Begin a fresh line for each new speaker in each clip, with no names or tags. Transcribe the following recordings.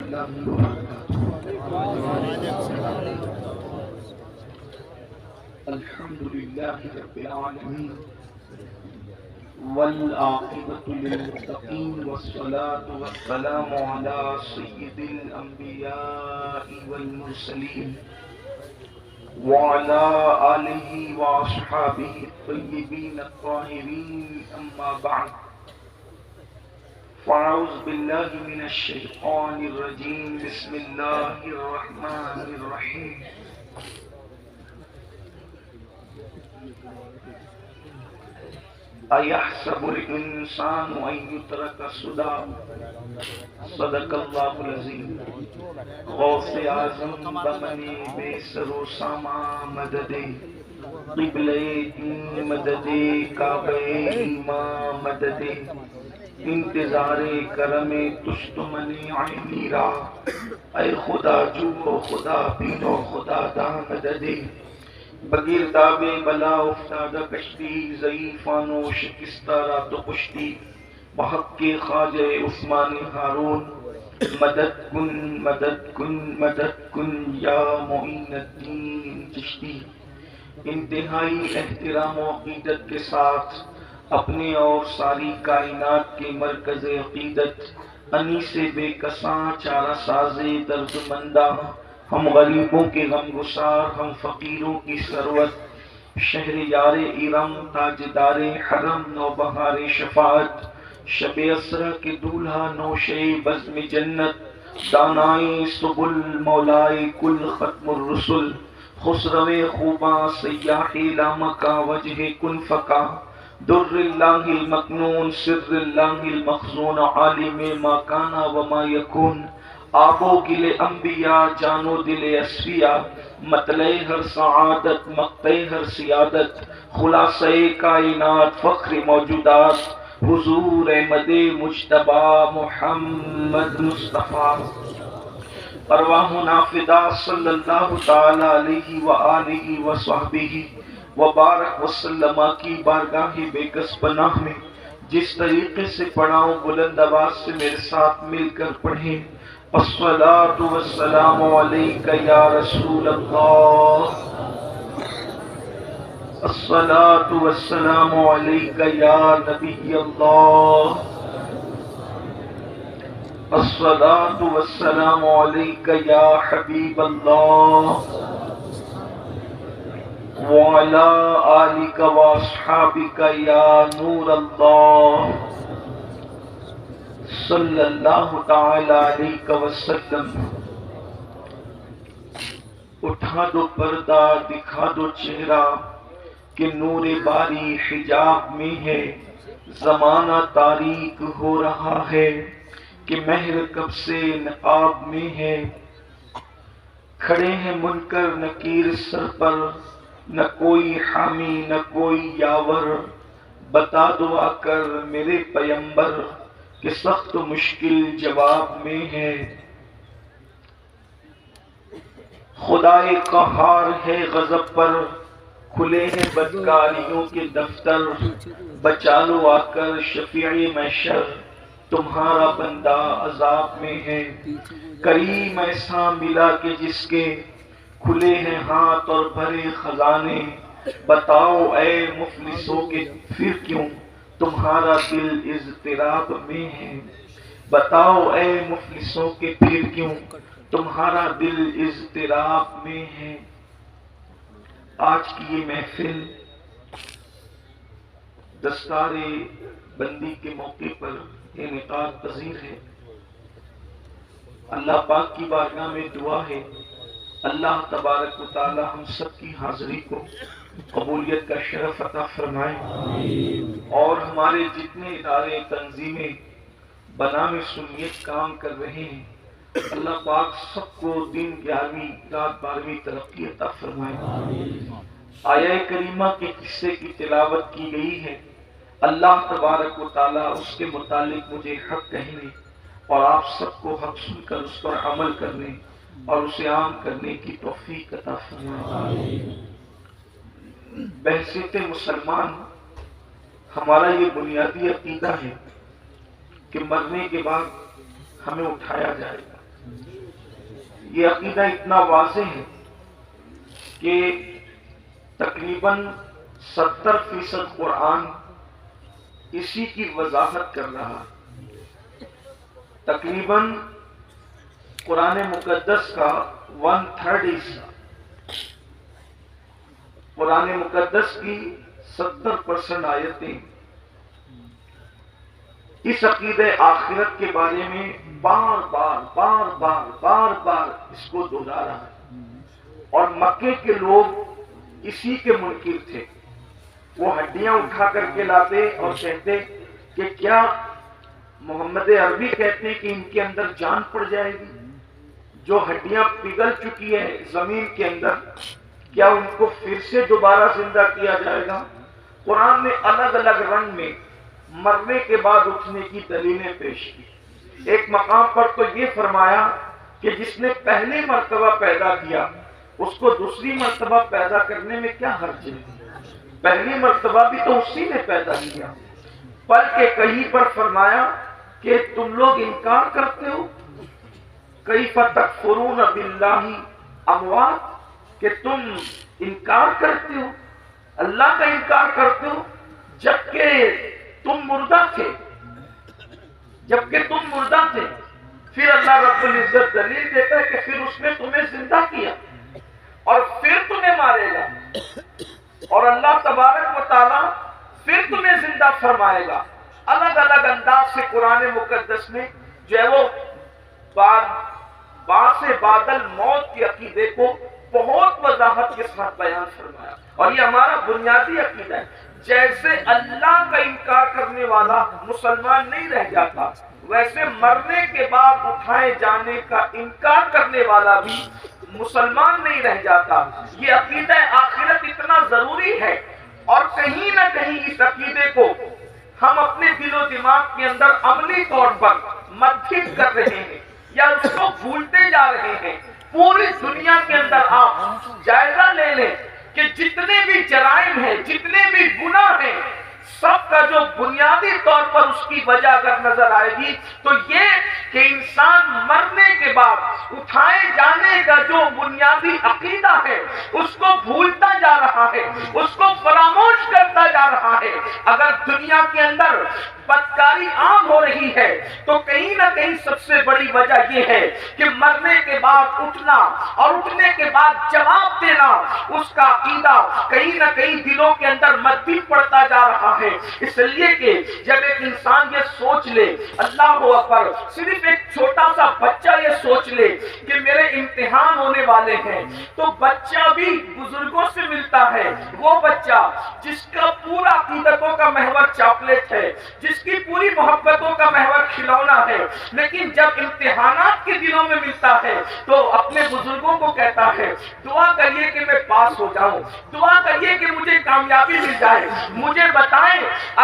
الحمد لله رب العالمين والعاقبة للمتقين والصلاة والسلام على سيد الأنبياء والمرسلين وعلى آله وأصحابه الطيبين الطاهرين أما بعد فأعوذ بالله من الشيطان الرجيم بسم الله الرحمن الرحيم أيحسب الإنسان أن يترك سدى صدق الله العظيم غوث اعظم بمنی بے سر و ساما مدد قبلہ مدد کعبہ ایمان مدد انتظار کرم تشت منی عینی را اے خدا جو خدا بینو خدا دا مدد بغیر داب بلا افتادہ کشتی ضعیفان و شکستہ رات و پشتی بحق کے خواجہ عثمان ہارون مدد کن مدد کن مدد کن یا معین الدین چشتی۔ انتہائی احترام و عقیدت کے ساتھ اپنے اور ساری کائنات کے مرکز عقیدت انیس بے کساں چارہ ساز درد مندہ، ہم غریبوں کے غم گسار، ہم فقیروں کی ثروت، شہر یار ارم تاجدار حرم نوبہار شفاعت، شب اسرا کے دولہا نوشے بزم جنت، دانائے سبل مولائے کل ختم الرسل، خسرو خوباں سیاح لامکا وجہ کن فکا، در اللہ المکنون سر اللہ المخزون، عالم ما کانا وما یکون، آب و گل انبیاء جان و دل اصفیاء، مطلع ہر سعادت مقطع ہر سیادت، خلاصہ کائنات فخر موجودات، حضور احمد مجتبی محمد مصطفیٰ، ارواحنا فدا صلی اللہ تعالی علیہ وآلہ وصحبہ وبارک وسلم کی بارگاہ بے کس پناہ میں جس طریقے سے پڑھاؤں بلند آواز سے میرے ساتھ مل کر پڑھیں۔ الصلاۃ والسلام علیک یا رسول اللہ، الصلاۃ والسلام علیک یا نبی اللہ، الصلاۃ والسلام علیک یا حبیب اللہ، وعلی آلک واصحابک یا نور اللہ، صلی اللہ تعالی علیہ وسلم۔ اٹھا دو پردہ دکھا دو چہرہ کہ نور باری حجاب میں ہے، زمانہ تاریک ہو رہا ہے کہ مہر کب سے نقاب میں ہے، کھڑے ہیں منکر نکیر سر پر، نہ کوئی حامی نہ کوئی یاور، بتا دو آ کر میرے پیمبر کہ سخت و مشکل جواب میں ہے، خدائے قہار ہے غضب پر، کھلے ہیں بدکاریوں کے دفتر، بچا لو آ کر شفیع محشر، تمہارا بندہ عذاب میں ہے، کریم ایسا ملا کہ جس کے کھلے ہیں ہاتھ اور بھرے خزانے، بتاؤ اے مفلسوں کے پھر کیوں تمہارا دل اضطراب میں ہے، بتاؤ اے مفلسوں کے پھر کیوں تمہارا دل اضطراب میں ہے۔ آج کی یہ محفل دستار بندی کے موقع پر انعقاد پذیر ہے۔ اللہ پاک کی بارگاہ میں دعا ہے اللہ تبارک و تعالی ہم سب کی حاضری کو قبولیت کا شرف عطا فرمائے، اور ہمارے جتنے ادارے تنظیمیں بنام سنیت کام کر رہے ہیں اللہ پاک سب کو دن 11ویں رات 12ویں ترقی عطا فرمائے۔ آیہ کریمہ کے قصے کی تلاوت کی گئی ہے، اللہ تبارک و تعالی اس کے متعلق مجھے حق کہنے اور آپ سب کو حق سن کر اس پر عمل کرنے اور اسے عام کرنے کی توفیق عطا فرمائے۔ بحیثیت مسلمان ہمارا یہ بنیادی عقیدہ ہے کہ مرنے کے بعد ہمیں اٹھایا جائے گا، یہ عقیدہ اتنا واضح ہے کہ تقریباً 70% قرآن اسی کی وضاحت کر رہا ہے۔ تقریباً قرآن مقدس کا 1/3 حصہ، قرآن مقدس کی 70% آیتیں اس عقیدہ آخرت کے بارے میں بار بار اس کو دہرا رہا ہے۔ اور مکے کے لوگ اسی کے منکر تھے۔ وہ ہڈیاں اٹھا کر کے لاتے اور کہتے کہ کیا محمد عربی کہتے ہیں کہ ان کے اندر جان پڑ جائے گی؟ جو ہڈیاں پگھل چکی ہے زمین کے اندر، کیا ان کو پھر سے دوبارہ زندہ کیا جائے گا؟ قرآن نے الگ الگ رنگ میں مرنے کے بعد اٹھنے کی دلیلیں پیش کی۔ ایک مقام پر تو یہ فرمایا کہ جس نے پہلی مرتبہ پیدا کیا اس کو دوسری مرتبہ پیدا کرنے میں کیا حرج ہے؟ پہلی مرتبہ بھی تو اسی نے پیدا کیا۔ بلکہ کہیں پر فرمایا کہ تم لوگ انکار کرتے ہو، کیف تکفرون باللہ اموات، کہ تم انکار کرتے ہو، اللہ کا انکار کرتے ہو جبکہ تم مردہ تھے، پھر اللہ رب العزت دلیل دیتا ہے کہ پھر اس نے تمہیں زندہ کیا اور پھر تمہیں مارے گا، اور اللہ تبارک و تعالی پھر تمہیں زندہ فرمائے گا۔ الگ الگ انداز سے قرآن مقدس میں جو ہے وہ بعد سے بادل موت کے عقیدے کو بہت وضاحت کے ساتھ بیان فرمایا، اور یہ ہمارا بنیادی عقیدہ ہے۔ جیسے اللہ کا انکار کرنے والا مسلمان نہیں رہ جاتا، ویسے مرنے کے بعد اٹھائے جانے کا انکار کرنے والا بھی مسلمان نہیں رہ جاتا۔ یہ عقیدہ آخرت اتنا ضروری ہے، اور کہیں نہ کہیں اس عقیدے کو ہم اپنے دل و دماغ کے اندر عملی طور پر مدھم کر رہے ہیں یا اس کو بھولتے جا رہے ہیں۔ پوری دنیا کے اندر آپ جائزہ لے لیں کہ جتنے بھی جرائم ہیں، جتنے بھی گناہ ہیں، سب کا جو بنیادی طور پر اس کی وجہ اگر نظر آئے گی تو یہ کہ انسان مرنے کے بعد اٹھائے جانے کا جو بنیادی عقیدہ ہے اس کو بھولتا جا رہا ہے، اس کو فراموش کرتا جا رہا ہے۔ اگر دنیا کے اندر بدکاری عام ہو رہی ہے تو کہیں نہ کہیں سب سے بڑی وجہ یہ ہے کہ مرنے کے بعد اٹھنا اور اٹھنے کے بعد جواب دینا، اس کا عقیدہ کہیں نہ کہیں دلوں کے اندر مدھم پڑتا جا رہا ہے۔ اس لیے کہ جب ایک انسان یہ سوچ لے، اللہ اکبر، صرف ایک چھوٹا سا بچہ یہ سوچ لے کہ میرے امتحان ہونے والے ہیں، تو بچہ بھی بزرگوں سے ملتا ہے، وہ بچہ جس کا پورا عقیدتوں کا محور چاکلیٹ ہے، جس کی پوری محبتوں کا محور کھلونا ہے، لیکن جب امتحانات کے دنوں میں ملتا ہے تو اپنے بزرگوں کو کہتا ہے دعا کریے کہ میں پاس ہو جاؤں، دعا کریے کہ مجھے کامیابی مل جائے۔ مجھے بتائیں،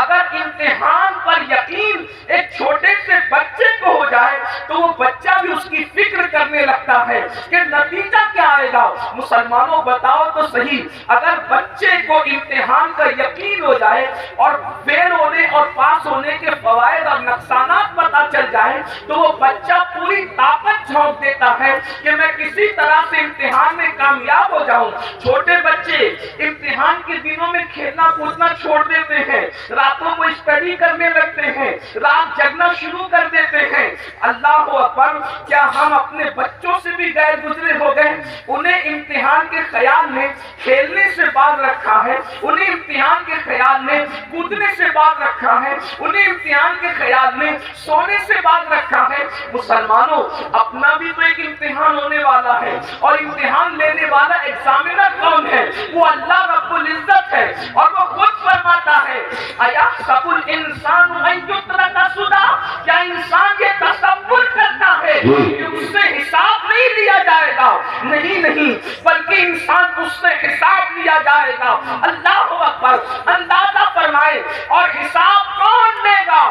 اگر امتحان پر یقین ایک چھوٹے سے بچے کو ہو جائے تو وہ بچہ بھی اس کی فکر کرنے لگتا ہے کہ نتیجہ کیا آئے گا۔ مسلمانوں بتاؤ تو صحیح، اگر بچے کو امتحان کا یقین ہو جائے اور فیل ہونے اور پاس ہونے کے فوائد اور نقصانات پتہ چل جائے تو وہ بچہ پوری طاقت جھونک دیتا ہے کہ میں کسی طرح سے امتحان میں کامیاب ہو جاؤں۔ چھوٹے بچے امتحان کے دنوں میں کھیلنا کودنا چھوڑ دیتے ہیں، راتوں کو اسٹڈی کرنے لگتے ہیں، رات جگنا شروع کر دیتے ہیں۔ اللہ اکبر، کیا ہم اپنے بچوں سے بھی غیر گزرے ہو گئے؟ انہیں امتحان کے خیال نے کھیلنے سے باز رکھا ہے، انہیں امتحان کے خیال نے کودنے سے باز رکھا ہے، انہیں امتحان کے خیال نے سونے سے باز رکھا ہے۔ مسلمانوں، اپنا بھی تو ایک امتحان ہونے والا ہے، اور امتحان لینے والا ایگزامینر کون ہے؟ وہ اللہ رب العزت ہے، اور وہ خود فرماتا ہے اَيَحْسَبُ الْإِنسَانُ أَن يُتْرَكَ سُدًى، کیا انسان یہ تصور کرتا ہے کہ اس سے حساب نہیں لیا جائے گا؟ نہیں، بلکہ انسان اس سے حساب لیا جائے گا۔ اللہ اکبر، اندازہ فرمائے، اور حساب کون لے گا؟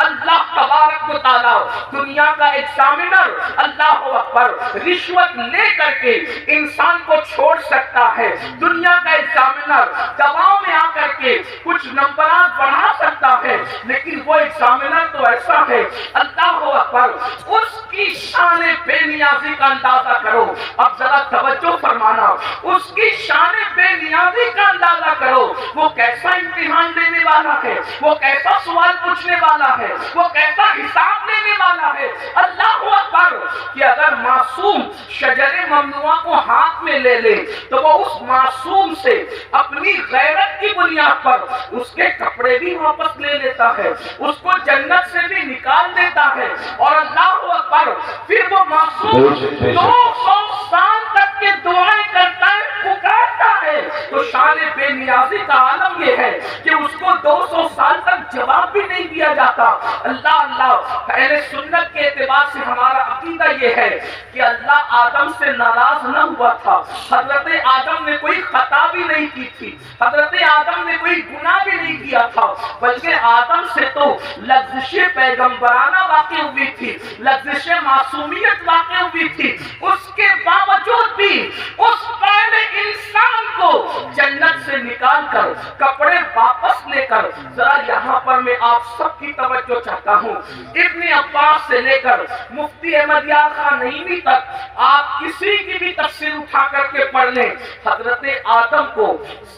اللہ تبارک و تعالی، دنیا کا ایگزامینر اللہ اکبر۔ اکبر، رشوت لے کر کے انسان کو چھوڑ سکتا ہے. دنیا کا ایگزامینر دباؤ میں آ کر کے کچھ نمبرات بڑھا سکتا ہے، لیکن وہ ایگزامینر تو ایسا ہے. اللہ اکبر، اس کی شان بے نیازی کا اندازہ کرو. اب ذرا توجہ فرمانا، اس کی شان بے نیازی کا اندازہ کرو. وہ کیسا امتحان لینے والا ہے، وہ کیسا سوال پوچھنے والا ہے، وہ کیسا حساب لینے والا ہے. اللہ اکبر، کہ اگر معصوم شجر ممنوعہ کو ہاتھ میں لے لے تو وہ اس معصوم سے اپنی غیرت کی بنیاد پر اس کے کپڑے بھی واپس لے لیتا ہے، اس کو جنت سے بھی نکال دیتا ہے. اور اللہ اکبر، پھر وہ معصوم 200 سال تک کے دعائیں کرتا ہے، پکارتا ہے. تو شان بے نیازی کا عالم یہ ہے کہ اس کو 200 سال تک جواب بھی نہیں دیا جاتا. اللہ اللہ، اہل سنت کے اعتبار سے ہمارا عقیدہ یہ ہے کہ اللہ آدم سے ناراض نہ ہوا تھا. حضرت آدم نے کوئی خطا بھی نہیں کی تھی، حضرت آدم نے کوئی گناہ بھی نہیں کیا تھا، بلکہ آدم سے تو لغزش پیغمبرانہ واقع ہوئی تھی، لغزش معصومیت واقع ہوئی تھی. اس کے باوجود بھی اس پہلے انسان کو جنت سے نکال کر کپڑے واپس لے کر، ذرا یہاں پر میں آپ سب کی توجہ چاہتا ہوں. ابن عباس سے لے کر مفتی احمد یار خان نعیمی تک آپ کسی کی بھی تفسیر اٹھا کر کے پڑھ لیں، حضرت آدم کو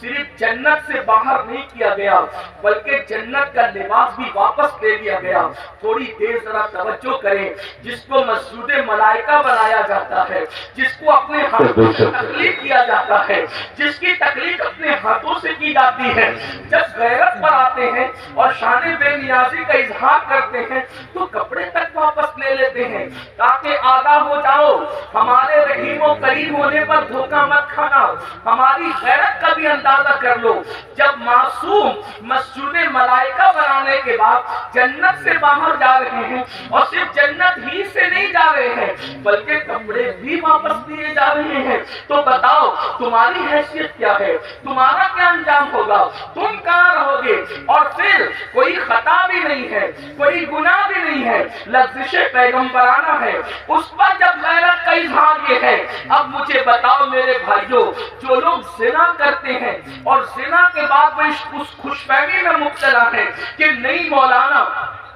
صرف جنت سے باہر نہیں کیا گیا بلکہ جنت کا لباس بھی واپس لے لیا گیا. تھوڑی دیر ذرا توجہ کریں. جس کو مسجود ملائکہ بنایا جاتا ہے، جس کو اپنے ہاتھوں سے تکلیف کیا جاتا ہے، جس کی تکلیف اپنے ہاتھوں سے کی جاتی ہے، جب غیرت پر آتے ہیں اور شان بے نیازی کا اظہار کرتے ہیں تو کپڑے تک واپس لے لیتے ہیں تاکہ آگاہ ہو جاؤ. ہمارے رحیم و کریم ہونے پر دھوکہ مت کھانا. ہماری غیرت کا بھی اندازہ کر لو. جب معصوم مسجود ملائکہ بنانے کے بعد جنت سے باہر جا رہے ہیں، اور صرف جنت ہی سے نہیں جا رہے ہیں بلکہ کپڑے بھی واپس دیے جا رہے ہیں، تو بتاؤ تمہاری حیثیت کیا ہے، تمہارا کیا انجام ہوگا، تم کہاں رہو گے؟ اور پھر کوئی خطا بھی نہیں ہے، کوئی گناہ بھی نہیں ہے، لغزش پیغمبرانہ ہے. اس پر جب غیرت کا اظہار یہ ہے. اب مجھے بتاؤ میرے بھائیوں، جو لوگ زنا کرتے ہیں اور زنا کے بعد وہ اس خوش فہمی میں مبتلا ہے کہ نہیں مولانا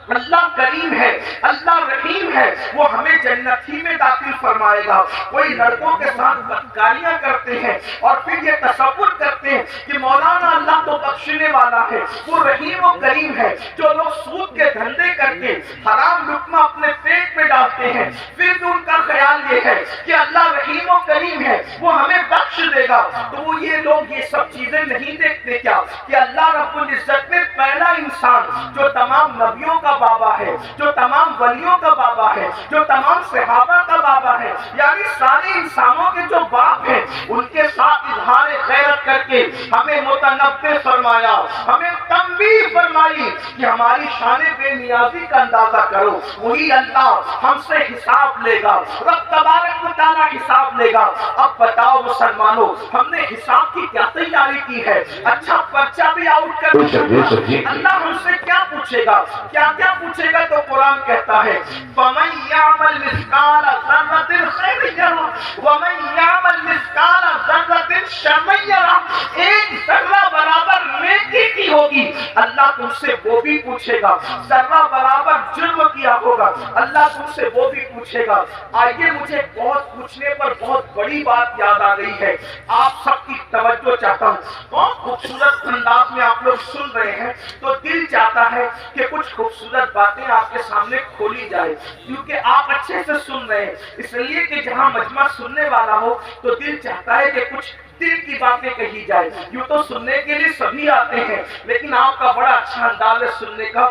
اللہ کریم ہے، اللہ رحیم ہے، وہ ہمیں جنت ہی میں داخل فرمائے گا. کوئی لڑکوں کے ساتھ بدکاریاں کرتے ہیں اور پھر یہ تصور کرتے ہیں کہ مولانا اللہ تو بخشنے والا ہے، وہ رحیم و کریم ہے. جو لوگ سود کے دھندے کر کے حرام لقمہ اپنے پیٹ میں ڈالتے ہیں، پھر بھی ان کا خیال یہ ہے کہ اللہ رحیم و کریم ہے، وہ ہمیں بخش دے گا. تو وہ یہ لوگ یہ سب چیزیں نہیں دیکھتے کیا کہ اللہ رب العزت نے پہلا انسان جو تمام نبیوں کا بابا ہے، جو تمام ولیوں کا بابا ہے، جو تمام صحابہ کا بابا ہے، یعنی سارے انسانوں کے جو باپ ہیں، ان کے ساتھ اظہار غیرت کر کے ہمیں متنبہ فرمایا، ہمیں تنبیہ فرمائی کہ ہماری شان بے نیازی کا اندازہ کرو. وہی اللہ ہم سے حساب لے گا، رب تبارک و تعالیٰ حساب لے گا. اب بتاؤ مسلمانوں، ہم نے حساب کی کیا تیاری کی ہے؟ اچھا پرچہ بھی آؤٹ کر اللہ ہم سے کیا پوچھے گا، کیا کیا پوچھے گا؟ تو قرآن کہتا ہے وَمَن يَعْمَلْ مِثْقَالَ ذَرَّةٍ خَيْرًا يَرَهُ وَمَن يَعْمَلْ مِثْقَالَ ذَرَّةٍ شَرًّا يَرَهُ. ایک ذرہ برابر نیکی کی ہوگی اللہ تم سے وہ بھی پوچھے گا. ذرہ برابر جرم کیا ہوگا اللہ تم سے وہ بھی پوچھے گا. آئیے مجھے بہت پوچھنے پر بہت بڑی بات یاد آ گئی ہے، آپ سب کی توجہ چاہتا ہوں. بہت خوبصورت انداز میں آپ لوگ سن رہے ہیں تو دل چاہتا ہے کہ کچھ خوبصورت باتیں آپ کے سامنے کھولی جائے، کیونکہ آپ اچھے سے سن رہے ہیں. اس لیے کہ جہاں مجمع سننے والا ہو تو دل چاہتا ہے کہ کچھ دل کی باتیں کہی جائے. یوں تو سننے کے لیے سبھی آتے ہیں، لیکن آپ کا بڑا اچھا انداز ہے سننے کا.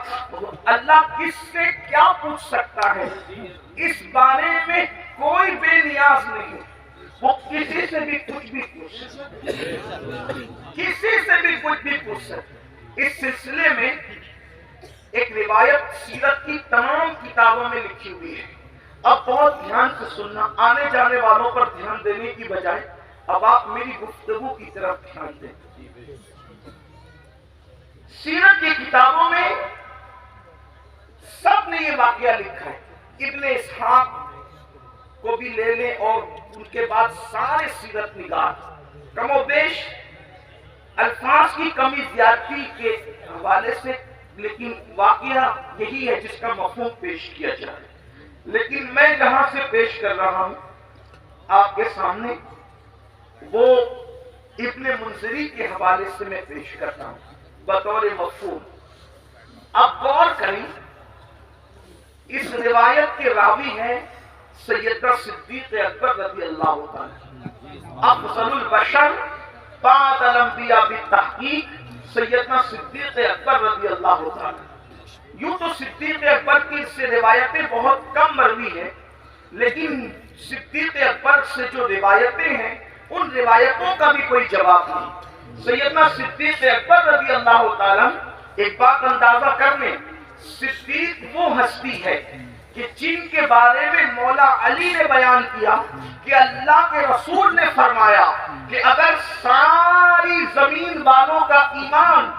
اللہ کس سے کیا پوچھ سکتا ہے اس بارے میں کوئی بے نیاز نہیں. وہ کسی سے بھی کچھ بھی پوچھ سکتے، کسی سے بھی کچھ بھی پوچھ سکتے. اس سلسلے میں ایک روایت سیرت کی تمام کتابوں میں لکھی ہوئی ہے. اب بہت دھیان سے سننا، آنے جانے والوں پر دھیان دینے کی بجائے اب آپ میری گفتگو کی طرف دھیان دیں. سیرت کی کتابوں میں سب نے یہ واقعہ لکھا ہے. ابن اسحاق کو بھی لے لیں اور ان کے بعد سارے سیرت نگار کم و بیش الفاظ کی کمی زیادتی کے حوالے سے، لیکن واقعہ یہی ہے جس کا مفہوم پیش کیا جائے. لیکن میں جہاں سے پیش کر رہا ہوں آپ کے سامنے وہ ابن منذری کے حوالے سے میں پیش کرتا ہوں بطور مفہوم. اب غور کریں، اس روایت کے راوی ہیں سیدنا صدیق اکبر رضی اللہ تعالی، افضل البشر بعد الانبیاء بالتحقیق سیدنا صدیق اکبر رضی اللہ تعالی. یوں تو صدیق اکبر کی سے روایتیں بہت کم مروی ہیں، لیکن صدیق اکبر سے جو روایتیں ہیں ان روایتوں کا بھی کوئی جواب نہیں. سیدنا صدیق اکبر رضی اللہ تعالی، ایک بات اندازہ کر لیں، صدیق وہ ہستی ہے کہ جن کے بارے میں مولا علی نے بیان کیا کہ اللہ کے رسول نے فرمایا کہ اگر ساری زمین والوں کا ایمان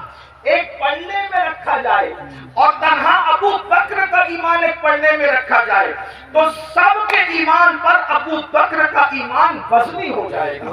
ایک پلڑے میں رکھا جائے اور تنہا ابو بکر کا ایمان ایک پلڑے میں رکھا جائے تو سب کے ایمان پر ابو بکر کا ایمان وزنی ہو جائے گا.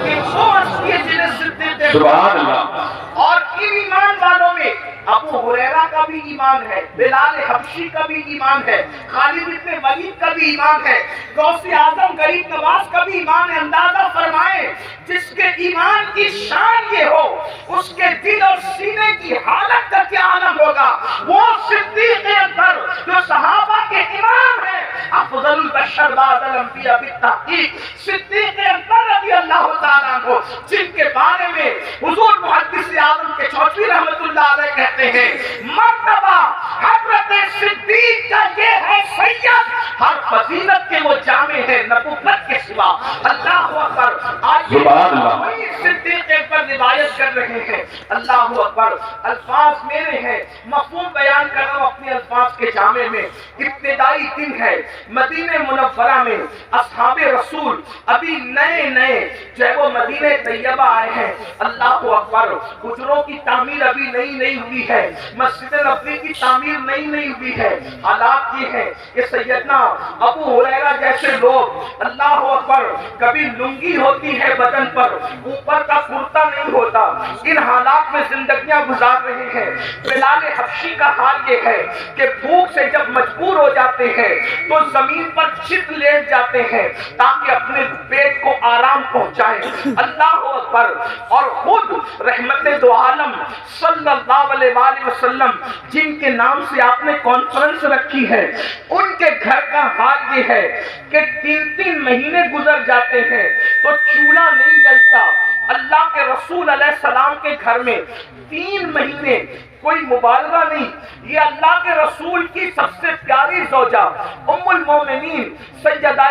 کہ وہ ہستی ہے جنہیں صدیق سبحان اللہ. اور ان ایمان والوں میں ابو ہریرہ کا بھی ایمان ہے، بلال حبشی کا بھی ایمان ہے، خالد بن ولید کا بھی ایمان ہے، غوث اعظم غریب نواز کا بھی ایمان ہے. اندازہ فرمائیں جس کے ایمان کی شان یہ ہو اس کے دل اور سینے کی حالت کا کیا عالم ہوگا. وہ صدیق اکبر جو صحابہ کے امام ہیں، افضل البشر بعد الانبیاء بالتحقیق صدیق اکبر رضی اللہ تعالیٰ عنہ، جن کے بارے میں حضور محدث اعظم کے چوتھی رحمت اللہ علیہ کہتے ہیں مرتبہ حضرت صدیق کا یہ ہے سید، ہر فضیلت کے وہ جامع ہے نبوت کے سوا. اللہ اکبر. آج وہی صدیق اکبر روایت کر رہے ہیں. اللہ اکبر. الفاظ میرے ہیں، مفہوم بیان کر رہا ہوں اپنے الفاظ کے جامع میں. ابتدائی دن ہے مدینہ منورہ میں، اصحاب رسول ابھی نئے جو ہے وہ مدینہ طیبہ آئے ہیں. اللہ اکبر. حجروں کی تعمیر ابھی نہیں ہوئی ہے، مسجد نبوی کی تعمیر نہیں ہوئی ہے. حالات یہ ہیں کہ سیدنا ابو ہریرہ جیسے لوگ، اللہ اکبر، کبھی لنگی ہوتی ہے بدن پر، اوپر کا کرتا نہیں ہوتا، ان حالات میں زندگیاں گزار رہے ہیں. بلال حبشی کا حال یہ ہے کہ بھوک سے جب مجبور ہو جاتے ہیں تو زمین پر چت لیٹ جاتے ہیں تاکہ اپنے پیٹ کو آرام پہنچائیں. اللہ اکبر. اور خود رحمت دو عالم صلی اللہ علیہ وآلہ وسلم جن کے نام سے آپ نے کانفرنس رکھی ہے، ان کے گھر کا حال یہ ہے کہ 3 مہینے گزر جاتے ہیں تو چولہا نہیں جلتا. اللہ کے رسول علیہ السلام کے گھر میں 3 مہینے، کوئی مبالغہ نہیں، یہ اللہ کے رسول کی سب سے پیاری زوجہ ام المومنین سیدہ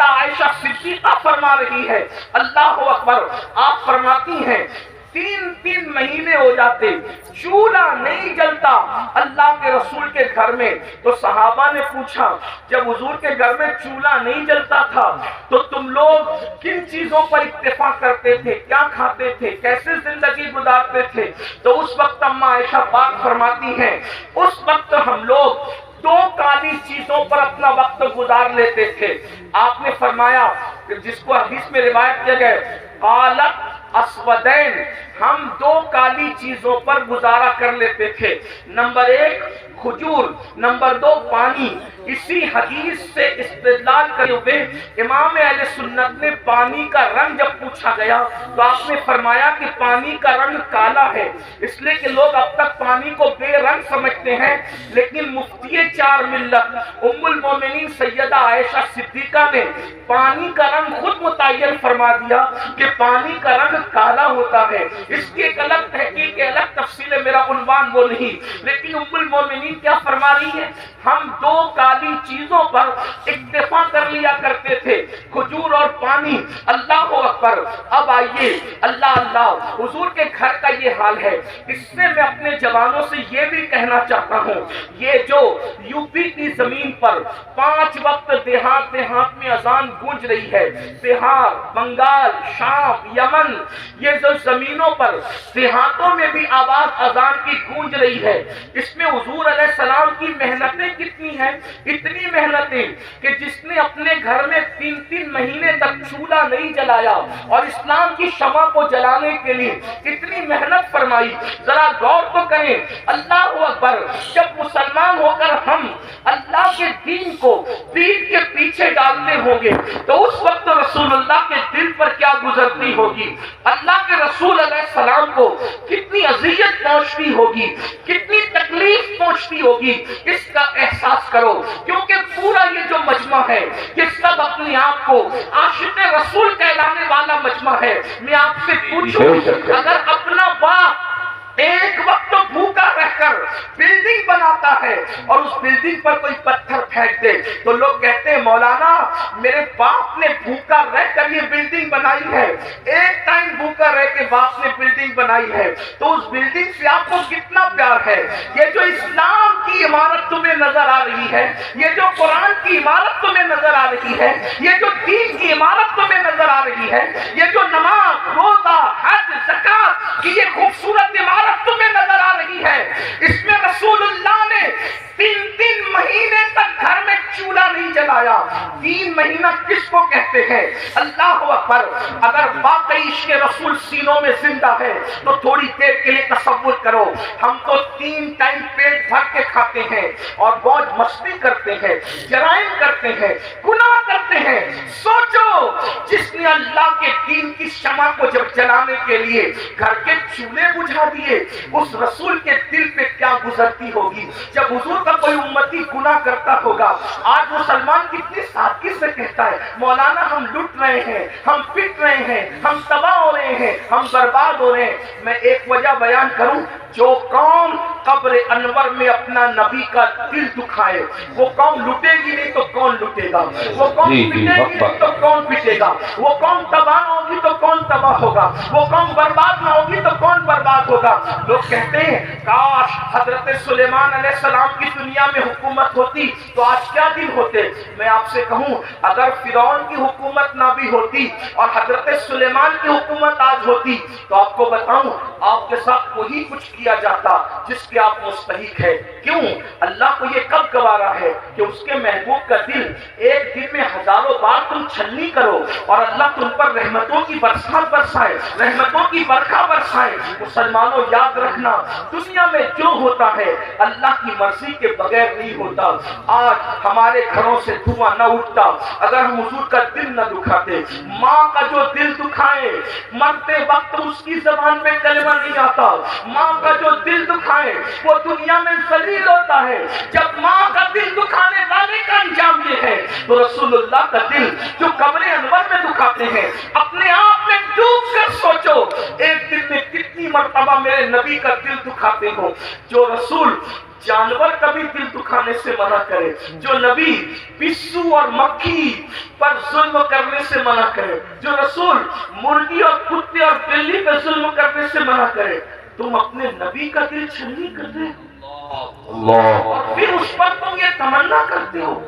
عائشہ صدیقہ فرما رہی ہے. اللہ اکبر. آپ فرماتی ہیں 3 مہینے ہو جاتے، چولہا نہیں جلتا اللہ کے رسول کے گھر میں. تو صحابہ نے پوچھا جب حضور کے گھر میں چولہا نہیں جلتا تھا تو تم لوگ کن چیزوں پر اتفاق کرتے تھے، کیا کھاتے تھے، کیسے زندگی گزارتے تھے؟ تو اس وقت اما عائشہ پاک فرماتی ہیں اس وقت ہم لوگ 2 کالی چیزوں پر اپنا وقت گزار لیتے تھے. آپ نے فرمایا کہ جس کو حدیث میں روایت کیا گیا قالت اسودین، ہم 2 کالی چیزوں پر گزارا کر لیتے تھے. نمبر 1 کھجور، نمبر 2 پانی. اسی حدیث سے استدلال کرتے ہوئے امام اہل سنت نے پانی کا رنگ جب پوچھا گیا تو آپ نے فرمایا کہ پانی کا رنگ کالا ہے، اس لیے کہ لوگ اب تک پانی کو بے رنگ سمجھتے ہیں، لیکن مفتی 4 ملت ام المومنین سیدہ عائشہ صدیقہ نے پانی کا رنگ خود متعین فرما دیا کہ پانی کا رنگ کالا ہوتا ہے. اس کی ایک الگ تحقیق، الگ تفصیل ہے، میرا عنوان وہ نہیں. لیکن ام المومنین کیا فرما رہی ہے؟ ہم 2 کالی چیزوں پر اکتفا کر لیا کرتے تھے، کھجور اور پانی. اللہ اکبر. اب آئیے، اللہ حضور کے گھر کا یہ حال ہے. اس سے میں اپنے جوانوں سے یہ بھی کہنا چاہتا ہوں، یہ جو یو پی کی زمین پر 5 وقت دیہات میں اذان گونج رہی ہے، بہار، بنگال، شام، یمن، یہ جو زمینوں پر دیہاتوں میں بھی آواز اذان کی گونج رہی ہے، اس میں حضور علیہ السلام کی محنتیں کتنی ہیں.
اتنی محنتیں کہ جس نے اپنے گھر میں 3 مہینے تک چولہا نہیں جلایا اور اسلام کی شمع کو جلانے کے لیے کتنی محنت فرمائی، ذرا غور تو کریں۔ اللہ اکبر، جب مسلمان ہو کر ہم اللہ کے دین کو پیٹھ کے پیچھے ڈالتے ہوں گے تو اس وقت رسول اللہ کے دل پر کیا گزرتی ہوگی، اللہ کے رسول علیہ السلام کو کتنی اذیت پہنچتی ہوگی، کتنی تکلیف پہنچتی ہوگی، اس کا احساس کرو۔ کیونکہ پورا یہ جو مجمع ہے یہ سب اپنے آپ کو عاشق رسول کہلانے والا مجمع ہے۔ میں آپ سے پوچھوں، اگر اپنا باپ ایک وقت تو بھوکا رہ کر بلڈنگ بناتا ہے اور اس بلڈنگ پر کوئی پتھر پھینک دے تو لوگ کہتے ہیں مولانا میرے باپ نے بھوکا رہ کر یہ بلڈنگ بنائی ہے، ایک ٹائم بھوکا رہ کے باپ نے بلڈنگ بنائی ہے، تو اس بلڈنگ سے آپ کو کتنا پیار ہے۔ یہ جو اسلام کی عمارت تمہیں نظر آ رہی ہے، یہ جو قرآن کی عمارت تمہیں نظر آ رہی ہے، یہ جو دین کی عمارت تمہیں نظر آ رہی ہے، یہ جو نماز، روزہ، حج، زکات کی یہ خوبصورت عمارت تمہیں نظر آ رہی ہے، اس میں رسول اللہ نے 3 مہینے تک گھر میں چولہا نہیں جلایا۔ 3 مہینہ کس کو کہتے ہیں؟ اللہ اکبر، اگر واقعی عشق رسول سینوں میں زندہ ہے تو تھوڑی دیر کے لیے تصور کرو، ہم تو 3 ٹائم پیٹ بھر کے کھاتے ہیں اور موج مستی کرتے ہیں، جرائم کرتے ہیں، گناہ کرتے ہیں۔ سوچو، جس نے اللہ کے دین کی شمع کو جب جلانے کے لیے گھر کے چولہے بجھا دیے، اس رسول کے دل پہ کیا گزرتی ہوگی جب حضور کا کوئی امتی گناہ کرتا ہوگا۔ آج مسلمان کتنی سادگی سے کہتا ہے مولانا ہم لٹ رہے ہیں، ہم پٹ رہے ہیں، ہم تباہ ہو رہے ہیں، ہم برباد ہو رہے ہیں۔ میں ایک وجہ بیان کروں، جو قوم قبر انور میں اپنا نبی کا دل دکھائے وہ قوم لٹے گی نہیں تو کون لٹے گا، وہ قوم پٹے گی نہیں تو کون پٹے گا، وہ قوم تباہ نہ ہوگی تو کون تباہ ہوگا، وہ قوم برباد نہ ہوگی تو کون برباد ہوگا۔ لوگ کہتے ہیں کاش حضرت سلیمان علیہ السلام کی دنیا میں حکومت ہوتی تو آج کیا دن ہوتے۔ میں آپ سے کہوں، اگر فرعون کی حکومت نہ بھی ہوتی اور حضرت سلیمان کی حکومت آج ہوتی تو آپ کو بتاؤں آپ کے ساتھ وہی کچھ کیا جاتا جس کے آپ مستحق ہے۔ کیوں؟ اللہ کو یہ کب گوارا ہے کہ اس کے محبوب کا دل ایک دن میں ہزاروں بار تم چھلنی کرو اور اللہ تم پر رحمتوں کی برسات برسائے، رحمتوں کی برکھا برسائے۔ مسلمانوں یاد رکھنا، دنیا میں جو ہوتا ہے اللہ کی مرضی کے بغیر نہیں ہوتا۔ آج ہمارے گھروں سے دھواں نہ اٹھتا اگر ہم حضور کا دل نہ دکھاتے۔ ماں کا جو دل دکھائے مرتے وقت اس کی زبان پہ کلمہ نہیں آتا، ماں کا جو دل دکھائے وہ دنیا میں ذلیل ہوتا ہے۔ جب ماں کا دل دکھانے والے کا انجام یہ ہے تو رسول اللہ کا دل جو قبر انور میں دکھاتے ہیں، اپنے آپ میں ڈوب کر سوچو ایک دل میں کتنی مرتبہ میرے نبی کا دل دکھاتے ہو۔ جو رسول جانور کا بھی دل دکھانے سے منع کرے، جو نبی بسو اور مکھی پر ظلم کرنے سے منع کرے، جو رسول مرغی اور کتے اور بلی پہ ظلم کرنے سے منع کرے، تم اپنے نبی کا دل چھلنی کر رہے ہو اور پھر اس پر تم یہ تمنا کرتے ہو